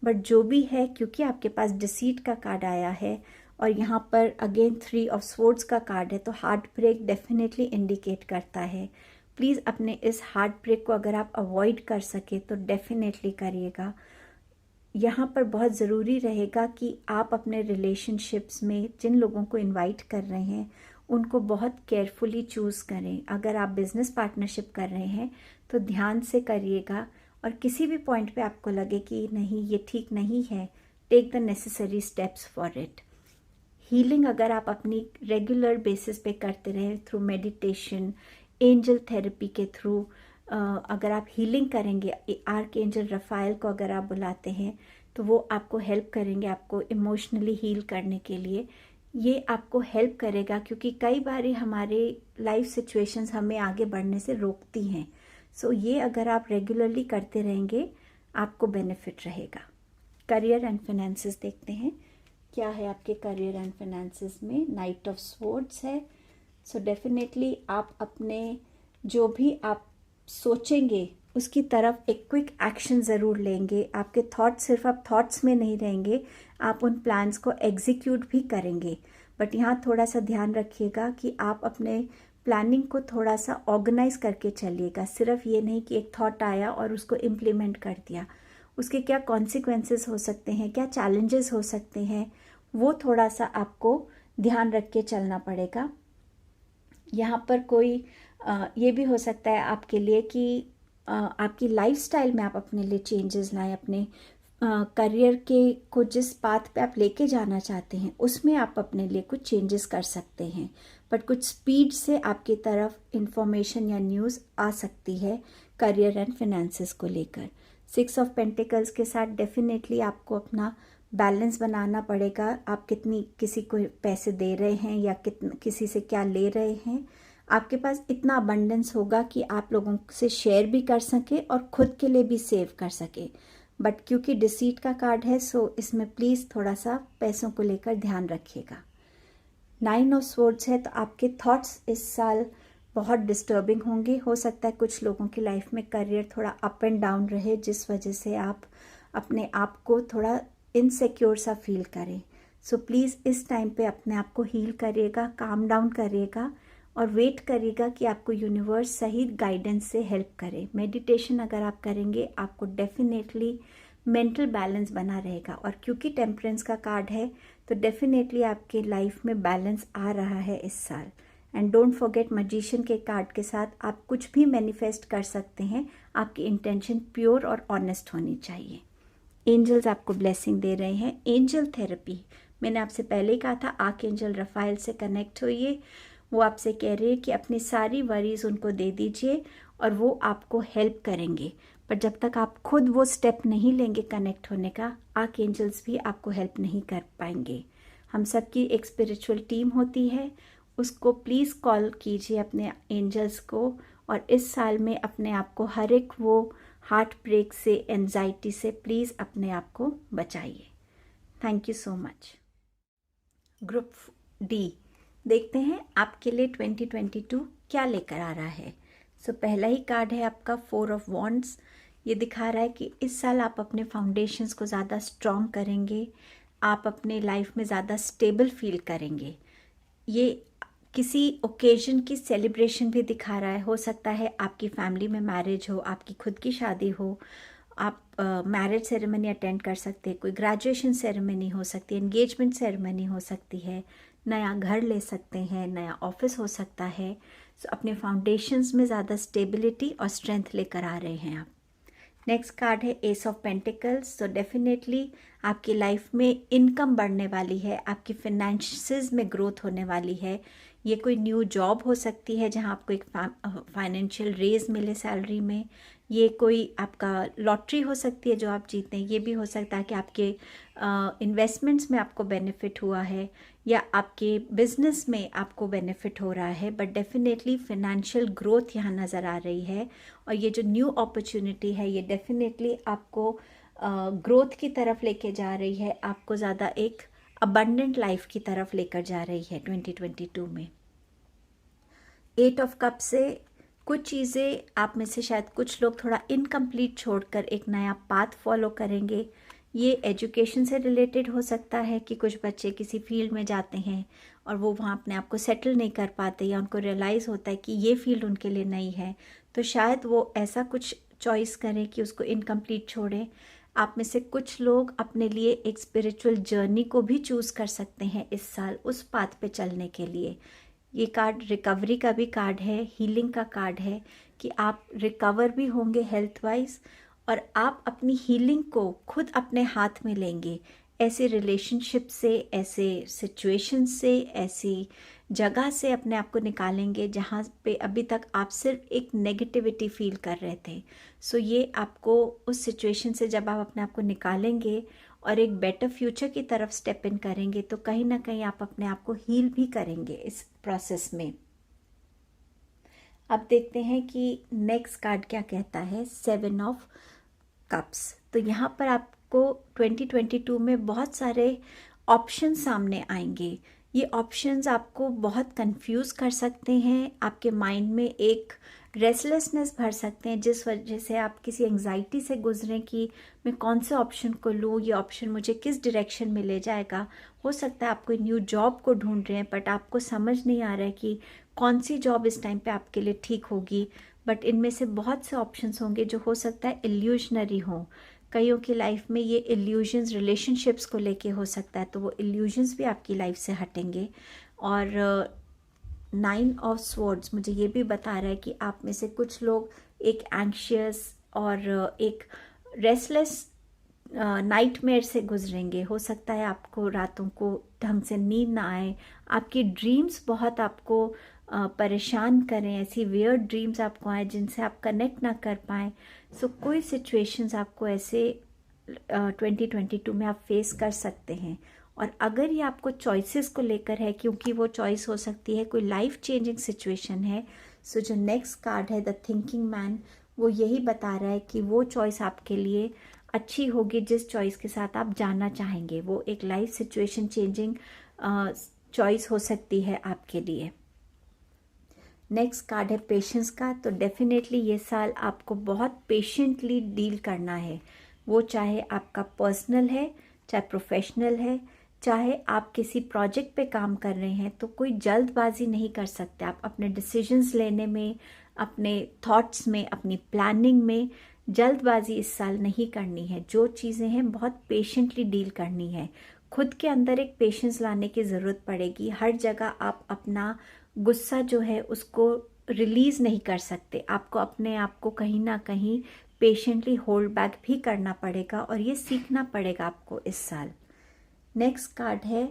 बट जो भी है, क्योंकि आपके पास डिसीट का कार्ड आया है और यहाँ पर अगेन 3 ऑफ स्वॉर्ड्स का कार्ड है, तो हार्ट ब्रेक डेफिनेटली इंडिकेट करता है। प्लीज़ अपने इस हार्ट ब्रेक को अगर आप अवॉइड कर सके तो डेफिनेटली करिएगा। यहाँ पर बहुत ज़रूरी रहेगा कि आप अपने रिलेशनशिप्स में जिन लोगों को इनवाइट कर रहे हैं उनको बहुत केयरफुली चूज़ करें। अगर आप बिज़नेस पार्टनरशिप कर रहे हैं तो ध्यान से करिएगा, और किसी भी पॉइंट पे आपको लगे कि नहीं ये ठीक नहीं है, take the necessary steps for it. Healing अगर आप अपनी रेगुलर बेसिस पे करते रहे थ्रू मेडिटेशन, एंजल थेरेपी के थ्रू, अगर आप हीलिंग करेंगे, आर्क एंजल रफाइल को अगर आप बुलाते हैं तो वो आपको हेल्प करेंगे आपको इमोशनली हील करने के लिए। ये आपको हेल्प करेगा क्योंकि कई बार हमारे लाइफ सिचुएशंस हमें आगे बढ़ने से रोकती हैं। सो ये अगर आप रेगुलरली करते रहेंगे आपको बेनिफिट रहेगा। करियर एंड फाइनेंसेस देखते हैं क्या है आपके करियर एंड फाइनेंसेस में। नाइट ऑफ स्वॉर्ड्स है, सो डेफिनेटली आप अपने जो भी आप सोचेंगे उसकी तरफ एक क्विक एक्शन ज़रूर लेंगे। आपके थॉट्स सिर्फ आप थॉट्स में नहीं रहेंगे, आप उन प्लान्स को एग्जीक्यूट भी करेंगे। बट यहाँ थोड़ा सा ध्यान रखिएगा कि आप अपने प्लानिंग को थोड़ा सा ऑर्गेनाइज करके चलिएगा। सिर्फ ये नहीं कि एक थॉट आया और उसको इम्प्लीमेंट कर दिया, उसके क्या कॉन्सिक्वेंसेस हो सकते हैं, क्या चैलेंजेस हो सकते हैं, वो थोड़ा सा आपको ध्यान रख के चलना पड़ेगा। यहाँ पर कोई ये भी हो सकता है आपके लिए कि आपकी लाइफस्टाइल में आप अपने लिए चेंजेस लाएं, अपने करियर के को जिस पाथ पे आप लेके जाना चाहते हैं उसमें आप अपने लिए कुछ चेंजेस कर सकते हैं। बट कुछ स्पीड से आपकी तरफ इंफॉर्मेशन या न्यूज़ आ सकती है करियर एंड फाइनेंसेस को लेकर। 6 ऑफ पेंटिकल्स के साथ डेफिनेटली आपको अपना बैलेंस बनाना पड़ेगा। आप कितनी किसी को पैसे दे रहे हैं या कितना किसी से क्या ले रहे हैं। आपके पास इतना अबंडेंस होगा कि आप लोगों से शेयर भी कर सके और खुद के लिए भी सेव कर सके। बट क्योंकि डिसीट का कार्ड है सो इसमें प्लीज़ थोड़ा सा पैसों को लेकर ध्यान रखिएगा। 9 ऑफ स्वॉर्ड्स है, तो आपके थॉट्स इस साल बहुत डिस्टर्बिंग होंगे। हो सकता है कुछ लोगों की लाइफ में करियर थोड़ा अप एंड डाउन रहे, जिस वजह से आप अपने आप को थोड़ा इनसिक्योर सा फील करें। सो प्लीज़ इस टाइम पे अपने आप को हील करिएगा, काम डाउन करिएगा और वेट करिएगा कि आपको यूनिवर्स सही गाइडेंस से हेल्प करे। मेडिटेशन अगर आप करेंगे आपको डेफिनेटली मेंटल बैलेंस बना रहेगा। और क्योंकि टेम्परेंस का कार्ड है तो डेफिनेटली आपके लाइफ में बैलेंस आ रहा है इस साल। एंड डोंट फॉरगेट मैजिशियन के कार्ड के साथ आप कुछ भी मैनिफेस्ट कर सकते हैं, आपकी इंटेंशन प्योर और ऑनेस्ट होनी चाहिए। एंजल्स आपको ब्लेसिंग दे रहे हैं। एंजल थेरेपी मैंने आपसे पहले ही कहा था, आर्क एंजल रफाइल से कनेक्ट होइए। वो आपसे कह रहे हैं कि अपनी सारी वरीज उनको दे दीजिए और वो आपको हेल्प करेंगे। पर जब तक आप खुद वो स्टेप नहीं लेंगे कनेक्ट होने का, आर्क एंजल्स भी आपको हेल्प नहीं कर पाएंगे। हम सबकी एक स्पिरिचुअल टीम होती है, उसको प्लीज़ कॉल कीजिए अपने एंजल्स को, और इस साल में अपने आप को हर एक वो हार्ट ब्रेक से, एंजाइटी से प्लीज़ अपने आप को बचाइए। Thank you so much. Group D देखते हैं आपके लिए 2022 क्या लेकर आ रहा है। सो पहला ही कार्ड है आपका 4 ऑफ वॉन्ड्स। ये दिखा रहा है कि इस साल आप अपने फाउंडेशंस को ज़्यादा स्ट्रॉन्ग करेंगे, आप अपने लाइफ में ज़्यादा स्टेबल फील करेंगे। ये किसी ओकेजन की सेलिब्रेशन भी दिखा रहा है। हो सकता है आपकी फैमिली में मैरिज हो, आपकी खुद की शादी हो, आप मैरिज सेरेमनी अटेंड कर सकते हैं, कोई ग्रेजुएशन सेरेमनी हो सकती है, एंगेजमेंट सेरेमनी हो सकती है, नया घर ले सकते हैं, नया ऑफिस हो सकता है। सो अपने फाउंडेशंस में ज़्यादा स्टेबिलिटी और स्ट्रेंथ लेकर आ रहे हैं आप। नेक्स्ट कार्ड है एस ऑफ पेंटिकल्स। तो डेफिनेटली आपकी लाइफ में इनकम बढ़ने वाली है, आपकी फिनेंसेस में ग्रोथ होने वाली है। ये कोई न्यू जॉब हो सकती है जहां आपको एक फाइनेंशियल रेज मिले सैलरी में। ये कोई आपका लॉटरी हो सकती है जो आप जीते हैं। ये भी हो सकता है कि आपके इन्वेस्टमेंट्स में आपको बेनिफिट हुआ है या आपके बिजनेस में आपको बेनिफिट हो रहा है, बट डेफिनेटली फिनेंशियल ग्रोथ यहाँ नज़र आ रही है। और ये जो न्यू अपॉर्चुनिटी है ये डेफिनेटली आपको ग्रोथ की तरफ लेके जा रही है, आपको ज़्यादा एक अबंडेंट लाइफ की तरफ लेकर जा रही है 2022 में। 8 ऑफ कप से कुछ चीज़ें आप में से शायद कुछ लोग थोड़ा इनकम्प्लीट छोड़कर एक नया पाथ फॉलो करेंगे। ये एजुकेशन से रिलेटेड हो सकता है कि कुछ बच्चे किसी फील्ड में जाते हैं और वो वहाँ अपने आप को सेटल नहीं कर पाते या उनको रियलाइज़ होता है कि ये फील्ड उनके लिए नहीं है, तो शायद वो ऐसा कुछ चॉइस करें कि उसको इनकम्प्लीट छोड़ें। आप में से कुछ लोग अपने लिए एक स्पिरिचुअल जर्नी को भी चूज़ कर सकते हैं इस साल, उस पाथ पे चलने के लिए। ये कार्ड रिकवरी का भी कार्ड है, हीलिंग का कार्ड है कि आप रिकवर भी होंगे हेल्थ वाइज और आप अपनी हीलिंग को खुद अपने हाथ में लेंगे। ऐसे रिलेशनशिप से, ऐसे सिचुएशन से, ऐसी जगह से अपने आप को निकालेंगे जहाँ पे अभी तक आप सिर्फ एक नेगेटिविटी फील कर रहे थे। सो ये आपको उस सिचुएशन से जब आप अपने आप को निकालेंगे और एक बेटर फ्यूचर की तरफ स्टेप इन करेंगे तो कहीं ना कहीं आप अपने आप को हील भी करेंगे इस प्रोसेस में। अब देखते हैं कि नेक्स्ट कार्ड क्या कहता है, 7 ऑफ कप्स। तो यहाँ पर आपको 2022 में बहुत सारे ऑप्शन सामने आएंगे। ये ऑप्शंस आपको बहुत कंफ्यूज कर सकते हैं, आपके माइंड में एक रेस्टलेसनेस भर सकते हैं जिस वजह से आप किसी एंग्जाइटी से गुजरें कि मैं कौन से ऑप्शन को लूँ, ये ऑप्शन मुझे किस डायरेक्शन में ले जाएगा। हो सकता है आप कोई न्यू जॉब को ढूंढ रहे हैं बट आपको समझ नहीं आ रहा है कि कौन सी जॉब इस टाइम पे आपके लिए ठीक होगी, बट इनमें से बहुत से ऑप्शंस होंगे जो हो सकता है इल्यूशनरी हों। कईयों की लाइफ में ये इल्यूजन्स रिलेशनशिप्स को लेके हो सकता है, तो वो इल्यूजन्स भी आपकी लाइफ से हटेंगे। और 9 ऑफ स्वॉर्ड्स मुझे ये भी बता रहा है कि आप में से कुछ लोग एक एंग्शियस और एक रेस्टलेस नाइटमेयर से गुजरेंगे। हो सकता है आपको रातों को ढंग से नींद ना आए, आपकी ड्रीम्स बहुत आपको परेशान करें, ऐसी वियर्ड ड्रीम्स आपको आए जिनसे आप कनेक्ट ना कर पाएँ। सो कोई सिचुएशंस आपको ऐसे 2022 में आप फेस कर सकते हैं। और अगर ये आपको चॉइसेस को लेकर है, क्योंकि वो चॉइस हो सकती है कोई लाइफ चेंजिंग सिचुएशन है, सो जो नेक्स्ट कार्ड है द थिंकिंग मैन, वो यही बता रहा है कि वो चॉइस आपके लिए अच्छी होगी जिस चॉइस के साथ आप जाना चाहेंगे। वो एक लाइफ सिचुएशन चेंजिंग चॉइस हो सकती है आपके लिए। नेक्स्ट कार्ड है पेशेंस का। तो डेफिनेटली ये साल आपको बहुत पेशेंटली डील करना है, वो चाहे आपका पर्सनल है, चाहे प्रोफेशनल है, चाहे आप किसी प्रोजेक्ट पे काम कर रहे हैं, तो कोई जल्दबाजी नहीं कर सकते आप अपने डिसीजंस लेने में, अपने थॉट्स में, अपनी प्लानिंग में। जल्दबाजी इस साल नहीं करनी है, जो चीज़ें हैं बहुत पेशेंटली डील करनी है। खुद के अंदर एक पेशेंस लाने की ज़रूरत पड़ेगी। हर जगह आप अपना गुस्सा जो है उसको रिलीज़ नहीं कर सकते, आपको अपने आप को कहीं ना कहीं पेशेंटली होल्ड बैक भी करना पड़ेगा और ये सीखना पड़ेगा आपको इस साल। नेक्स्ट कार्ड है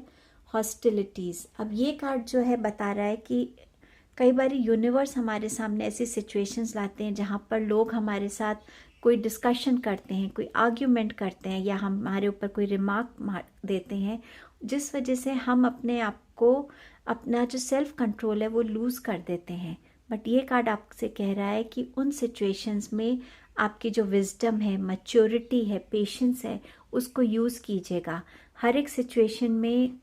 हॉस्टिलिटीज़। अब ये कार्ड जो है बता रहा है कि कई बार यूनिवर्स हमारे सामने ऐसी सिचुएशंस लाते हैं जहाँ पर लोग हमारे साथ कोई डिस्कशन करते हैं, कोई आर्ग्यूमेंट करते हैं या हमारे ऊपर कोई रिमार्क देते हैं, जिस वजह से हम अपने आप को, अपना जो सेल्फ कंट्रोल है वो लूज़ कर देते हैं। बट ये कार्ड आपसे कह रहा है कि उन सिचुएशंस में आपकी जो विजडम है, मैच्योरिटी है, पेशेंस है, उसको यूज़ कीजिएगा। हर एक सिचुएशन में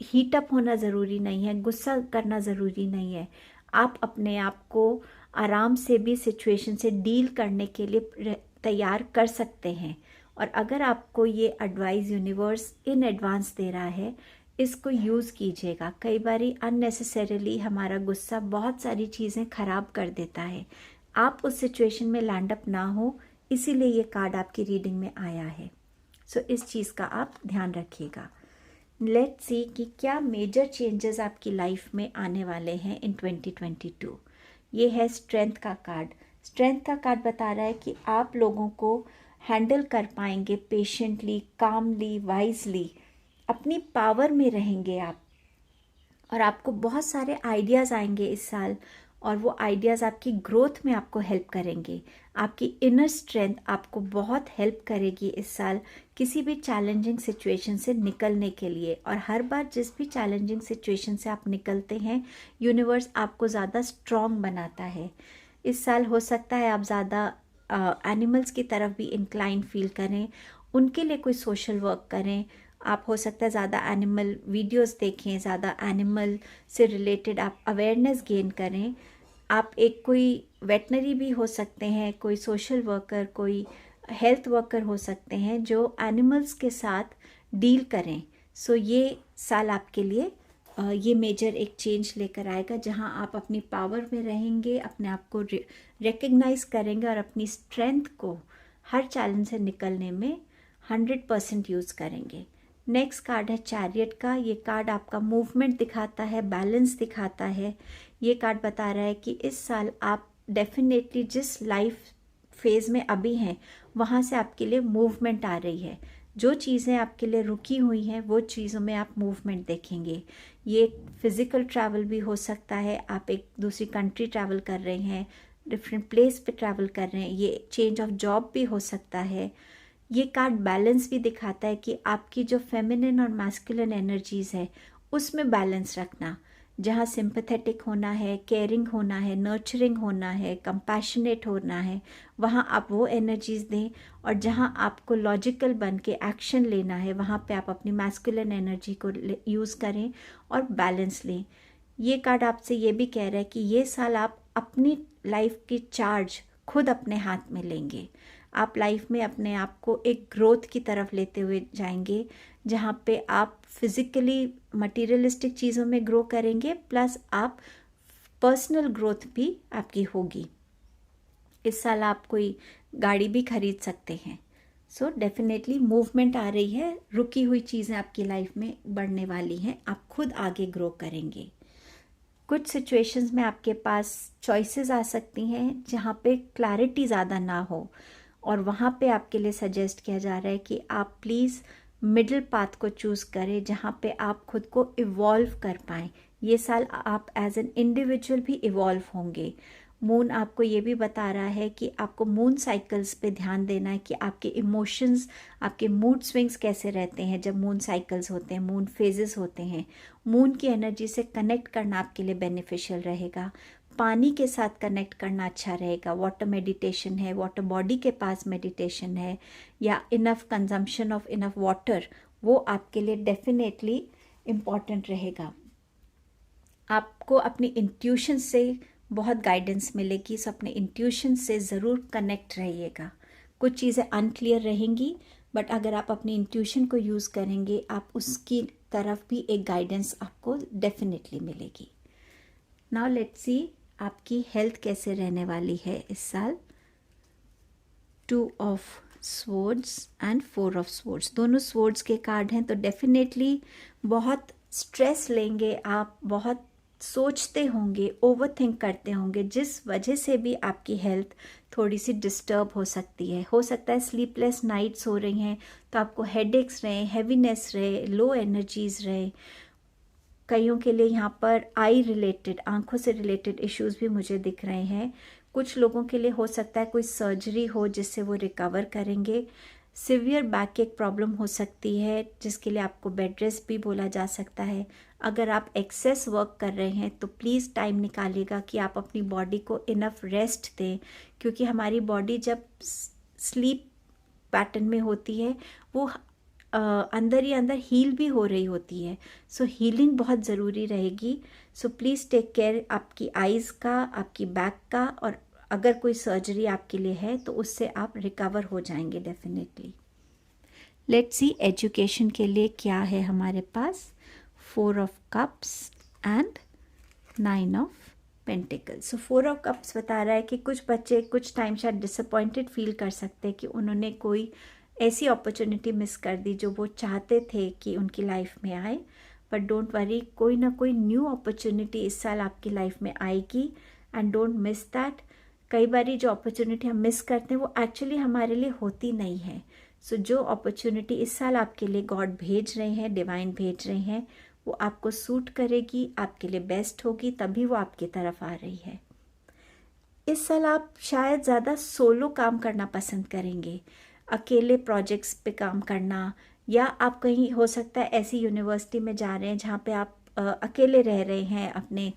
हीट अप होना ज़रूरी नहीं है, गुस्सा करना ज़रूरी नहीं है। आप अपने आप को आराम से भी सिचुएशन से डील करने के लिए तैयार कर सकते हैं। और अगर आपको ये एडवाइस यूनिवर्स इन एडवांस दे रहा है, इसको यूज़ कीजिएगा। कई बारी अननेसेसरीली हमारा गुस्सा बहुत सारी चीज़ें ख़राब कर देता है। आप उस सिचुएशन में लैंड अप ना हो, इसीलिए ये कार्ड आपकी रीडिंग में आया है। सो इस चीज़ का आप ध्यान रखिएगा। लेट्स सी कि क्या मेजर चेंजेस आपकी लाइफ में आने वाले हैं इन 2022। ये है स्ट्रेंथ का कार्ड। स्ट्रेंथ का कार्ड बता रहा है कि आप लोगों को हैंडल कर पाएंगे पेशेंटली, कामली, वाइजली, अपनी पावर में रहेंगे आप, और आपको बहुत सारे आइडियाज़ आएंगे इस साल, और वो आइडियाज़ आपकी ग्रोथ में आपको हेल्प करेंगे। आपकी इनर स्ट्रेंथ आपको बहुत हेल्प करेगी इस साल किसी भी चैलेंजिंग सिचुएशन से निकलने के लिए। और हर बार जिस भी चैलेंजिंग सिचुएशन से आप निकलते हैं, यूनिवर्स आपको ज़्यादा स्ट्रॉन्ग बनाता है। इस साल हो सकता है आप ज़्यादा एनिमल्स की तरफ भी इंक्लाइन फील करें, उनके लिए कोई सोशल वर्क करें। आप हो सकता है ज़्यादा एनिमल वीडियोस देखें, ज़्यादा एनिमल से रिलेटेड आप अवेयरनेस गेन करें। आप एक कोई वेटनरी भी हो सकते हैं, कोई सोशल वर्कर, कोई हेल्थ वर्कर हो सकते हैं जो एनिमल्स के साथ डील करें। सो ये साल आपके लिए ये मेजर एक चेंज लेकर आएगा, जहां आप अपनी पावर में रहेंगे, अपने आप को रिकग्नाइज करेंगे और अपनी स्ट्रेंथ को हर चैलेंज से निकलने में 100% यूज़ करेंगे। नेक्स्ट कार्ड है चैरियट का। ये कार्ड आपका मूवमेंट दिखाता है, बैलेंस दिखाता है। ये कार्ड बता रहा है कि इस साल आप डेफिनेटली जिस लाइफ फेज़ में अभी हैं वहाँ से आपके लिए मूवमेंट आ रही है। जो चीज़ें आपके लिए रुकी हुई हैं वो चीज़ों में आप मूवमेंट देखेंगे। ये फिज़िकल ट्रैवल भी हो सकता है, आप एक दूसरी कंट्री ट्रैवल कर रहे हैं, डिफरेंट प्लेस पे ट्रैवल कर रहे हैं, ये चेंज ऑफ जॉब भी हो सकता है। ये कार्ड बैलेंस भी दिखाता है कि आपकी जो फेमिनिन और मैस्कुलिन एनर्जीज़ है उसमें बैलेंस रखना। जहाँ सिंपैथेटिक होना है, केयरिंग होना है, नर्चरिंग होना है, कंपैशनेट होना है, वहाँ आप वो एनर्जीज़ दें। और जहाँ आपको लॉजिकल बन के एक्शन लेना है वहाँ पे आप अपनी मैस्कुलिन एनर्जी को यूज़ करें और बैलेंस लें। ये कार्ड आपसे ये भी कह रहा है कि ये साल आप अपनी लाइफ की चार्ज खुद अपने हाथ में लेंगे। आप लाइफ में अपने आप को एक ग्रोथ की तरफ लेते हुए जाएंगे, जहाँ पे आप फिज़िकली मटेरियलिस्टिक चीज़ों में ग्रो करेंगे, प्लस आप पर्सनल ग्रोथ भी आपकी होगी। इस साल आप कोई गाड़ी भी खरीद सकते हैं। सो डेफिनेटली मूवमेंट आ रही है, रुकी हुई चीज़ें आपकी लाइफ में बढ़ने वाली हैं, आप खुद आगे ग्रो करेंगे। कुछ सिचुएशंस में आपके पास चॉइसेस आ सकती हैं जहाँ पे क्लैरिटी ज़्यादा ना हो, और वहाँ पे आपके लिए सजेस्ट किया जा रहा है कि आप प्लीज़ मिडिल पाथ को चूज़ करें, जहाँ पे आप खुद को इवॉल्व कर पाएँ। ये साल आप एज एन इंडिविजुअल भी इवॉल्व होंगे। मून आपको ये भी बता रहा है कि आपको मून साइकिल्स पे ध्यान देना है कि आपके इमोशंस, आपके मूड स्विंग्स कैसे रहते हैं जब मून साइकिल्स होते हैं, मून फेजेस होते हैं। मून की एनर्जी से कनेक्ट करना आपके लिए बेनिफिशियल रहेगा। पानी के साथ कनेक्ट करना अच्छा रहेगा। वाटर मेडिटेशन है, वाटर बॉडी के पास मेडिटेशन है, या enough consumption of enough water, वो आपके लिए डेफिनेटली इम्पॉर्टेंट रहेगा। आपको अपनी इंट्यूशन से बहुत गाइडेंस मिलेगी, सो अपने इंट्यूशन से ज़रूर कनेक्ट रहिएगा। कुछ चीज़ें अनक्लियर रहेंगी, बट अगर आप अपनी इंट्यूशन को यूज़ करेंगे, आप उसकी तरफ भी एक गाइडेंस आपको डेफिनेटली मिलेगी। नाउ लेट्स सी आपकी हेल्थ कैसे रहने वाली है इस साल। 2 of swords and 4 of swords, दोनों स्वॉर्ड्स के कार्ड हैं, तो डेफिनेटली बहुत स्ट्रेस लेंगे आप, बहुत सोचते होंगे, ओवरथिंक करते होंगे, जिस वजह से भी आपकी हेल्थ थोड़ी सी डिस्टर्ब हो सकती है। हो सकता है स्लीपलेस नाइट्स हो रही हैं तो आपको हेडेक्स रहे, हैवीनेस रहे, लो एनर्जीज रहे। कईयों के लिए यहाँ पर आई रिलेटेड, आंखों से रिलेटेड इश्यूज भी मुझे दिख रहे हैं। कुछ लोगों के लिए हो सकता है कोई सर्जरी हो जिससे वो रिकवर करेंगे। सिवियर बैक एक प्रॉब्लम हो सकती है जिसके लिए आपको बेड रेस्ट भी बोला जा सकता है। अगर आप एक्सेस वर्क कर रहे हैं तो प्लीज़ टाइम निकालिएगा कि आप अपनी बॉडी को इनफ रेस्ट दें, क्योंकि हमारी बॉडी जब स्लीप पैटर्न में होती है वो अंदर ही अंदर हील भी हो रही होती है। सो हीलिंग बहुत ज़रूरी रहेगी। सो प्लीज़ टेक केयर आपकी आइज़ का, आपकी बैक का, और अगर कोई सर्जरी आपके लिए है तो उससे आप रिकवर हो जाएंगे डेफिनेटली। लेट्स सी एजुकेशन के लिए क्या है हमारे पास। 4 of cups and 9 of pentacles. So 4 of cups बता रहा है कि कुछ बच्चे कुछ टाइम शायद डिसअपॉइंटेड फील कर सकते हैं कि उन्होंने कोई ऐसी अपॉर्चुनिटी मिस कर दी जो वो चाहते थे कि उनकी लाइफ में आए। बट डोंट वरी, कोई ना कोई न्यू अपॉर्चुनिटी इस साल आपकी लाइफ में आएगी एंड डोंट मिस दैट। कई बार जो अपॉर्चुनिटी हम मिस करते हैं वो एक्चुअली हमारे लिए होती नहीं है। सो जो अपॉर्चुनिटी इस साल आपके लिए गॉड भेज रहे हैं, डिवाइन भेज रहे हैं, वो आपको सूट करेगी, आपके लिए बेस्ट होगी, तभी वो आपकी तरफ आ रही है। इस साल आप शायद ज़्यादा सोलो काम करना पसंद करेंगे, अकेले प्रोजेक्ट्स पे काम करना, या आप कहीं हो सकता है ऐसी यूनिवर्सिटी में जा रहे हैं जहाँ पे आप अकेले रह रहे हैं, अपने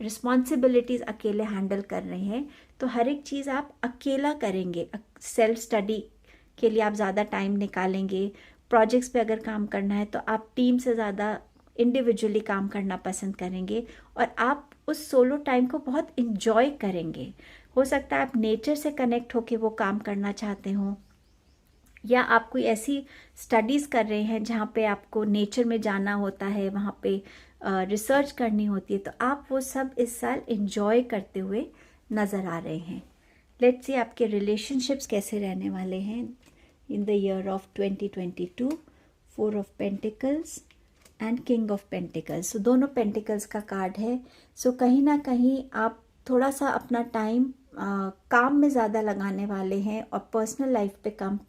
रिस्पॉन्सिबिलिटीज़ अकेले हैंडल कर रहे हैं, तो हर एक चीज़ आप अकेला करेंगे। सेल्फ स्टडी के लिए आप ज़्यादा टाइम निकालेंगे। प्रोजेक्ट्स पे अगर काम करना है तो आप टीम से ज़्यादा इंडिविजुअली काम करना पसंद करेंगे और आप उस सोलो टाइम को बहुत इंजॉय करेंगे। हो सकता है आप नेचर से कनेक्ट होके वो काम करना चाहते हो, या आप कोई ऐसी स्टडीज़ कर रहे हैं जहाँ पे आपको नेचर में जाना होता है, वहाँ पे रिसर्च करनी होती है, तो आप वो सब इस साल इंजॉय करते हुए नज़र आ रहे हैं। लेट्स सी आपके रिलेशनशिप्स कैसे रहने वाले हैं in the year of 2022। 4 of pentacles and king of pentacles. So दोनों पेंटिकल्स का कार्ड है। सो कहीं ना कहीं आप थोड़ा सा अपना टाइम काम में ज़्यादा लगाने वाले हैं और पर्सनल लाइफ पे कम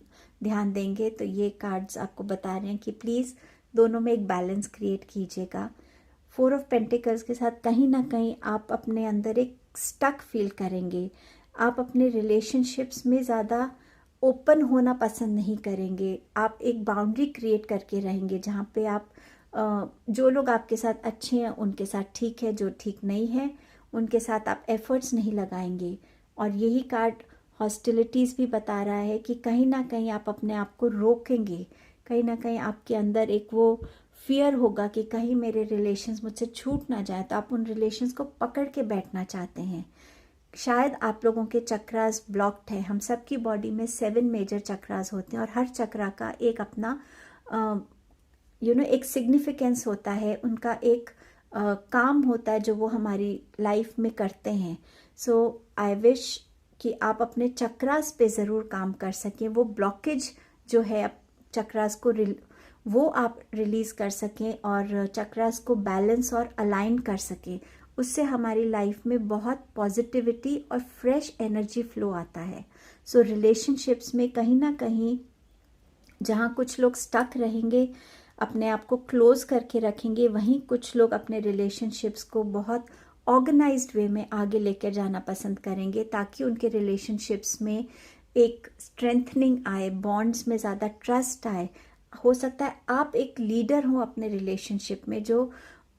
ध्यान देंगे। तो ये कार्ड्स आपको बता रहे हैं कि प्लीज़ दोनों में एक बैलेंस क्रिएट कीजिएगा। 4 ऑफ पेंटिकल्स के साथ कहीं ना कहीं आप अपने अंदर एक स्टक फील करेंगे। आप अपने रिलेशनशिप्स में ज़्यादा ओपन होना पसंद नहीं करेंगे। आप एक बाउंड्री क्रिएट करके रहेंगे जहाँ पे आप जो लोग आपके साथ अच्छे हैं उनके साथ ठीक है, जो ठीक नहीं है उनके साथ आप एफर्ट्स नहीं लगाएंगे। और यही कार्ड हॉस्टिलिटीज़ भी बता रहा है कि कहीं ना कहीं आप अपने आप को रोकेंगे, कहीं ना कहीं आपके अंदर एक वो फियर होगा कि कहीं मेरे रिलेशंस मुझसे छूट ना जाए, तो आप उन रिलेशंस को पकड़ के बैठना चाहते हैं। शायद आप लोगों के चक्रास ब्लॉक्ड है। हम सब की बॉडी में 7 मेजर चक्रास होते हैं और हर चक्रा का एक अपना एक सिग्निफिकेंस होता है, उनका एक काम होता है जो वो हमारी लाइफ में करते हैं। सो आई विश कि आप अपने चक्रास पे ज़रूर काम कर सकें। वो ब्लॉकेज जो है चक्रास को वो आप रिलीज़ कर सकें और चक्रास को बैलेंस और अलाइन कर सकें। उससे हमारी लाइफ में बहुत पॉजिटिविटी और फ्रेश एनर्जी फ्लो आता है। सो रिलेशनशिप्स में कहीं ना कहीं जहाँ कुछ लोग स्टक रहेंगे, अपने आप को क्लोज करके रखेंगे, वहीं कुछ लोग अपने रिलेशनशिप्स को बहुत ऑर्गेनाइज्ड वे में आगे लेकर जाना पसंद करेंगे ताकि उनके रिलेशनशिप्स में एक स्ट्रेंथनिंग आए, बॉन्ड्स में ज़्यादा ट्रस्ट आए। हो सकता है आप एक लीडर हो अपने रिलेशनशिप में, जो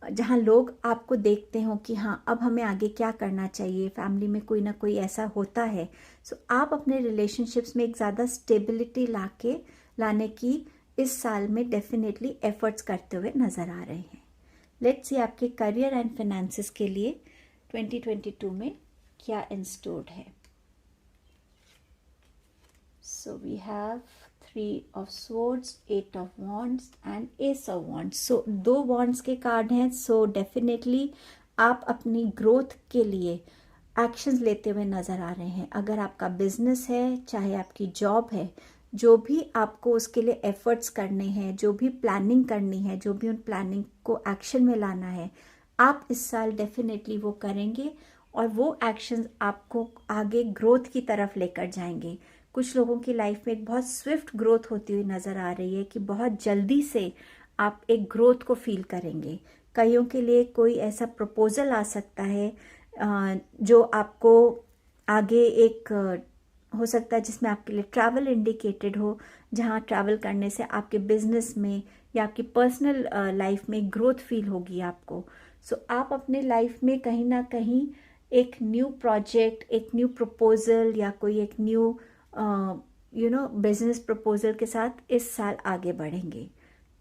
जहाँ लोग आपको देखते हो कि हाँ अब हमें आगे क्या करना चाहिए, फैमिली में कोई ना कोई ऐसा होता है। सो आप अपने रिलेशनशिप्स में एक ज़्यादा स्टेबिलिटी लाने की इस साल में डेफिनेटली एफर्ट्स करते हुए नज़र आ रहे हैं। लेट्स सी आपके करियर एंड फाइनेंसेस के लिए 2022 में क्या इन स्टोर है। So we have 3 of swords, 8 of wands and ace of wands. So 2 wands के कार्ड हैं। सो डेफिनेटली आप अपनी ग्रोथ के लिए एक्शंस लेते हुए नज़र आ रहे हैं। अगर आपका बिजनेस है, चाहे आपकी जॉब है, जो भी आपको उसके लिए एफर्ट्स करने हैं, जो भी प्लानिंग करनी है, जो भी उन प्लानिंग को एक्शन में लाना है, आप इस साल डेफिनेटली वो करेंगे और वो एक्शंस आपको आगे ग्रोथ की तरफ लेकर जाएंगे। कुछ लोगों की लाइफ में एक बहुत स्विफ्ट ग्रोथ होती हुई नज़र आ रही है कि बहुत जल्दी से आप एक ग्रोथ को फील करेंगे। कईयों के लिए कोई ऐसा प्रपोजल आ सकता है जो आपको आगे एक हो सकता है जिसमें आपके लिए ट्रैवल इंडिकेटेड हो, जहाँ ट्रैवल करने से आपके बिजनेस में या आपकी पर्सनल लाइफ में ग्रोथ फील होगी आपको। सो आप अपने लाइफ में कहीं ना कहीं एक न्यू प्रोजेक्ट, एक न्यू प्रपोजल या कोई एक न्यू बिजनेस प्रपोजल के साथ इस साल आगे बढ़ेंगे।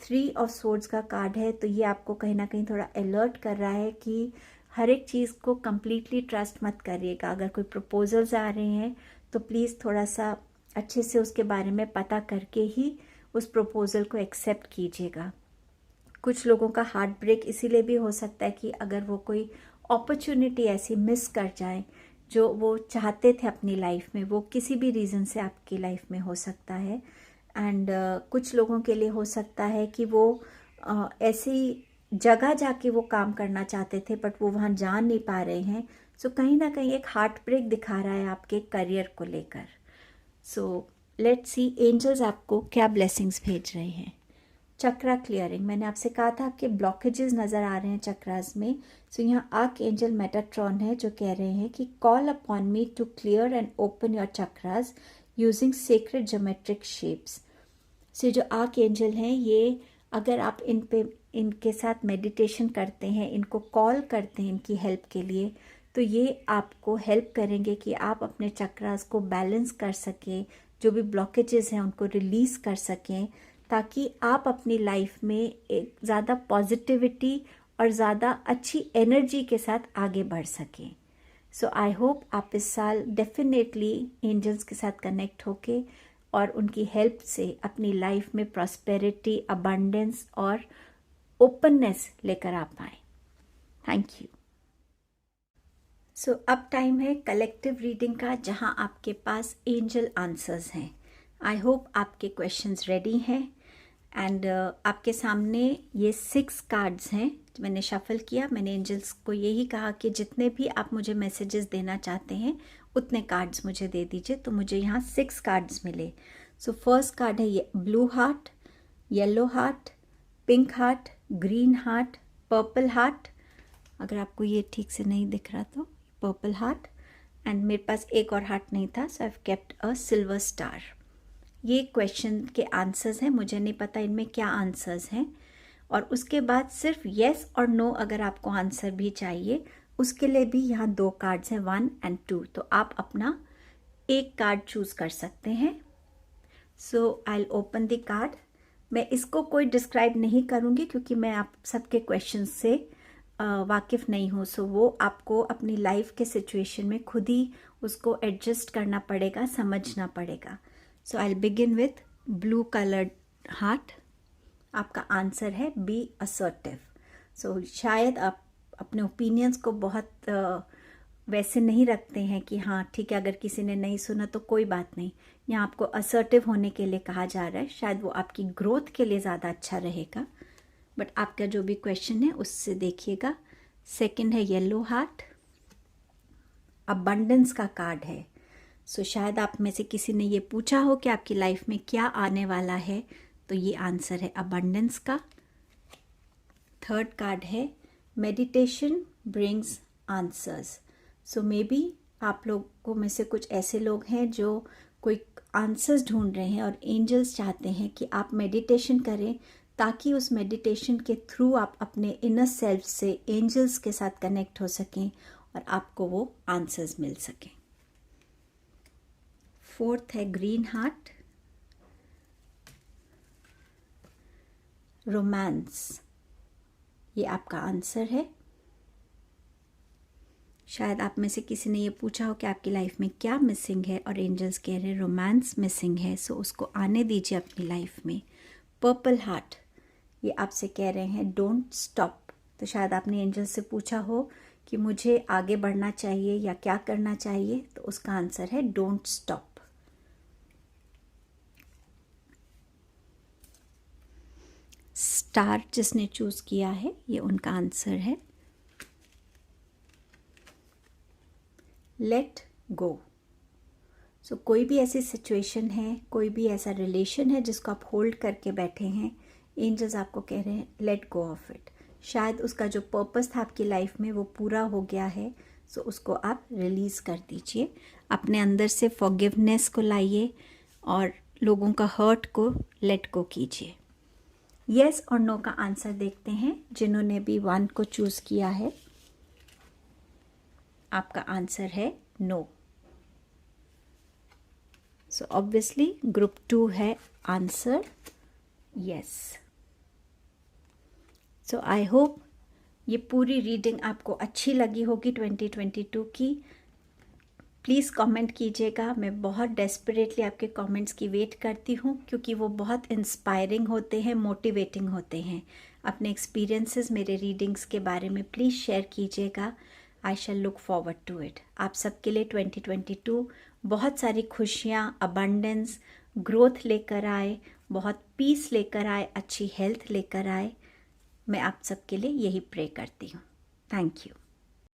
3 ऑफ स्वॉर्ड्स का कार्ड है, तो ये आपको कहीं ना कहीं थोड़ा अलर्ट कर रहा है कि हर एक चीज़ को कंप्लीटली ट्रस्ट मत करिएगा। अगर कोई प्रपोजल्स आ रहे हैं तो प्लीज़ थोड़ा सा अच्छे से उसके बारे में पता करके ही उस प्रपोजल को एक्सेप्ट कीजिएगा। कुछ लोगों का हार्ट ब्रेक इसीलिए भी हो सकता है कि अगर वो कोई अपॉर्चुनिटी ऐसी मिस कर जाएं जो वो चाहते थे अपनी लाइफ में। वो किसी भी रीज़न से आपकी लाइफ में हो सकता है। एंड कुछ लोगों के लिए हो सकता है कि वो ऐसी जगह जाके वो काम करना चाहते थे बट वो वहाँ जा नहीं पा रहे हैं। सो कहीं ना कहीं एक हार्ट ब्रेक दिखा रहा है आपके करियर को लेकर। सो लेट्स सी एंजल्स आपको क्या ब्लेसिंग्स भेज रहे हैं। चक्रा क्लियरिंग, मैंने आपसे कहा था आपके ब्लॉकेजेस नज़र आ रहे हैं चक्रास में। सो यहाँ आर्क एंजल मेटाट्रॉन है जो कह रहे हैं कि call upon me to clear and open your chakras using sacred geometric shapes. So जो आर्क एंजल हैं ये, अगर आप इनके साथ मेडिटेशन करते हैं, इनको कॉल करते हैं इनकी हेल्प के लिए, तो ये आपको हेल्प करेंगे कि आप अपने चक्रास को बैलेंस कर सकें, जो भी ब्लॉकेजेस हैं उनको रिलीज़ कर सकें, ताकि आप अपनी लाइफ में एक ज़्यादा पॉजिटिविटी और ज़्यादा अच्छी एनर्जी के साथ आगे बढ़ सकें। सो आई होप आप इस साल डेफिनेटली एंजल्स के साथ कनेक्ट होके और उनकी हेल्प से अपनी लाइफ में प्रॉस्पेरिटी, अबंडेंस और ओपननेस लेकर आ पाएँ। Thank you. सो अब टाइम है कलेक्टिव रीडिंग का, जहां आपके पास एंजल आंसर्स हैं। आई होप आपके क्वेश्चंस रेडी हैं। एंड आपके सामने ये 6 कार्ड्स हैं। मैंने शफल किया, मैंने एंजल्स को यही कहा कि जितने भी आप मुझे मैसेजेस देना चाहते हैं उतने कार्ड्स मुझे दे दीजिए। तो मुझे यहाँ 6 कार्ड्स मिले। सो फर्स्ट कार्ड है ये blue heart, yellow heart, pink heart, green heart, purple heart. अगर आपको ये ठीक से नहीं दिख रहा तो पर्पल हार्ट। एंड मेरे पास एक और हार्ट नहीं था, so I have kept a silver star. ये क्वेश्चन के आंसर्स हैं, मुझे नहीं पता इनमें क्या आंसर्स हैं। और उसके बाद सिर्फ येस और नो अगर आपको आंसर भी चाहिए, उसके लिए भी यहाँ 2 कार्ड्स हैं, 1 and 2। तो आप अपना एक कार्ड चूज कर सकते हैं। So I will open the card. मैं इसको कोई डिस्क्राइब नहीं करूँगी क्योंकि मैं आप सबके क्वेश्चन से वाकिफ़ नहीं हूँ। सो वो आपको अपनी लाइफ के सिचुएशन में खुद ही उसको एडजस्ट करना पड़ेगा, समझना पड़ेगा। So I will begin with blue coloured heart. आपका आंसर है बी असर्टिव। सो शायद आप अपने ओपिनियंस को बहुत वैसे नहीं रखते हैं कि हाँ ठीक है, अगर किसी ने नहीं सुना तो कोई बात नहीं। यहाँ आपको असर्टिव होने के लिए कहा जा रहा है, शायद वो आपकी ग्रोथ के लिए ज़्यादा अच्छा रहेगा। बट आपका जो भी क्वेश्चन है उससे देखिएगा। सेकंड है येलो हार्ट, अबंडेंस का कार्ड है। सो शायद आप में से किसी ने ये पूछा हो कि आपकी लाइफ में क्या आने वाला है, तो ये आंसर है अबंडेंस का। थर्ड कार्ड है meditation brings answers. So may be आप लोगों में से कुछ ऐसे लोग हैं जो कोई आंसर्स ढूंढ रहे हैं और एंजल्स चाहते हैं कि आप मेडिटेशन करें, ताकि उस मेडिटेशन के थ्रू आप अपने इनर सेल्फ से एंजल्स के साथ कनेक्ट हो सकें और आपको वो आंसर्स मिल सकें। फोर्थ है ग्रीन हार्ट, रोमांस। ये आपका आंसर है। शायद आप में से किसी ने ये पूछा हो कि आपकी लाइफ में क्या मिसिंग है और एंजल्स कह रहे हैं रोमांस मिसिंग है, सो उसको आने दीजिए अपनी लाइफ में। पर्पल हार्ट, ये आपसे कह रहे हैं डोंट स्टॉप। तो शायद आपने एंजल से पूछा हो कि मुझे आगे बढ़ना चाहिए या क्या करना चाहिए, तो उसका आंसर है डोंट स्टॉप। स्टार जिसने चूज किया है, ये उनका आंसर है लेट गो। सो कोई भी ऐसी सिचुएशन है, कोई भी ऐसा रिलेशन है जिसको आप होल्ड करके बैठे हैं, एंजल्स आपको कह रहे हैं लेट गो ऑफ इट। शायद उसका जो पर्पस था आपकी लाइफ में वो पूरा हो गया है, सो उसको आप रिलीज़ कर दीजिए। अपने अंदर से फॉरगिवनेस को लाइए और लोगों का हर्ट को लेट गो कीजिए। येस और नो का आंसर देखते हैं। जिन्होंने भी 1 को चूज़ किया है, आपका आंसर है नो। सो ऑब्वियसली ग्रुप 2 है answer yes. So I hope ये पूरी रीडिंग आपको अच्छी लगी होगी 2022 की। प्लीज़ कमेंट कीजिएगा, मैं बहुत डेस्परेटली आपके कमेंट्स की वेट करती हूँ, क्योंकि वो बहुत इंस्पायरिंग होते हैं, मोटिवेटिंग होते हैं। अपने एक्सपीरियंसेस मेरे रीडिंग्स के बारे में प्लीज़ शेयर कीजिएगा। आई शैल लुक फॉरवर्ड टू इट। आप सबके लिए 2022 बहुत सारी खुशियाँ, अबंडेंस, ग्रोथ लेकर आए, बहुत पीस लेकर आए, अच्छी हेल्थ लेकर आए। मैं आप सबके लिए यही प्रे करती हूँ। Thank you.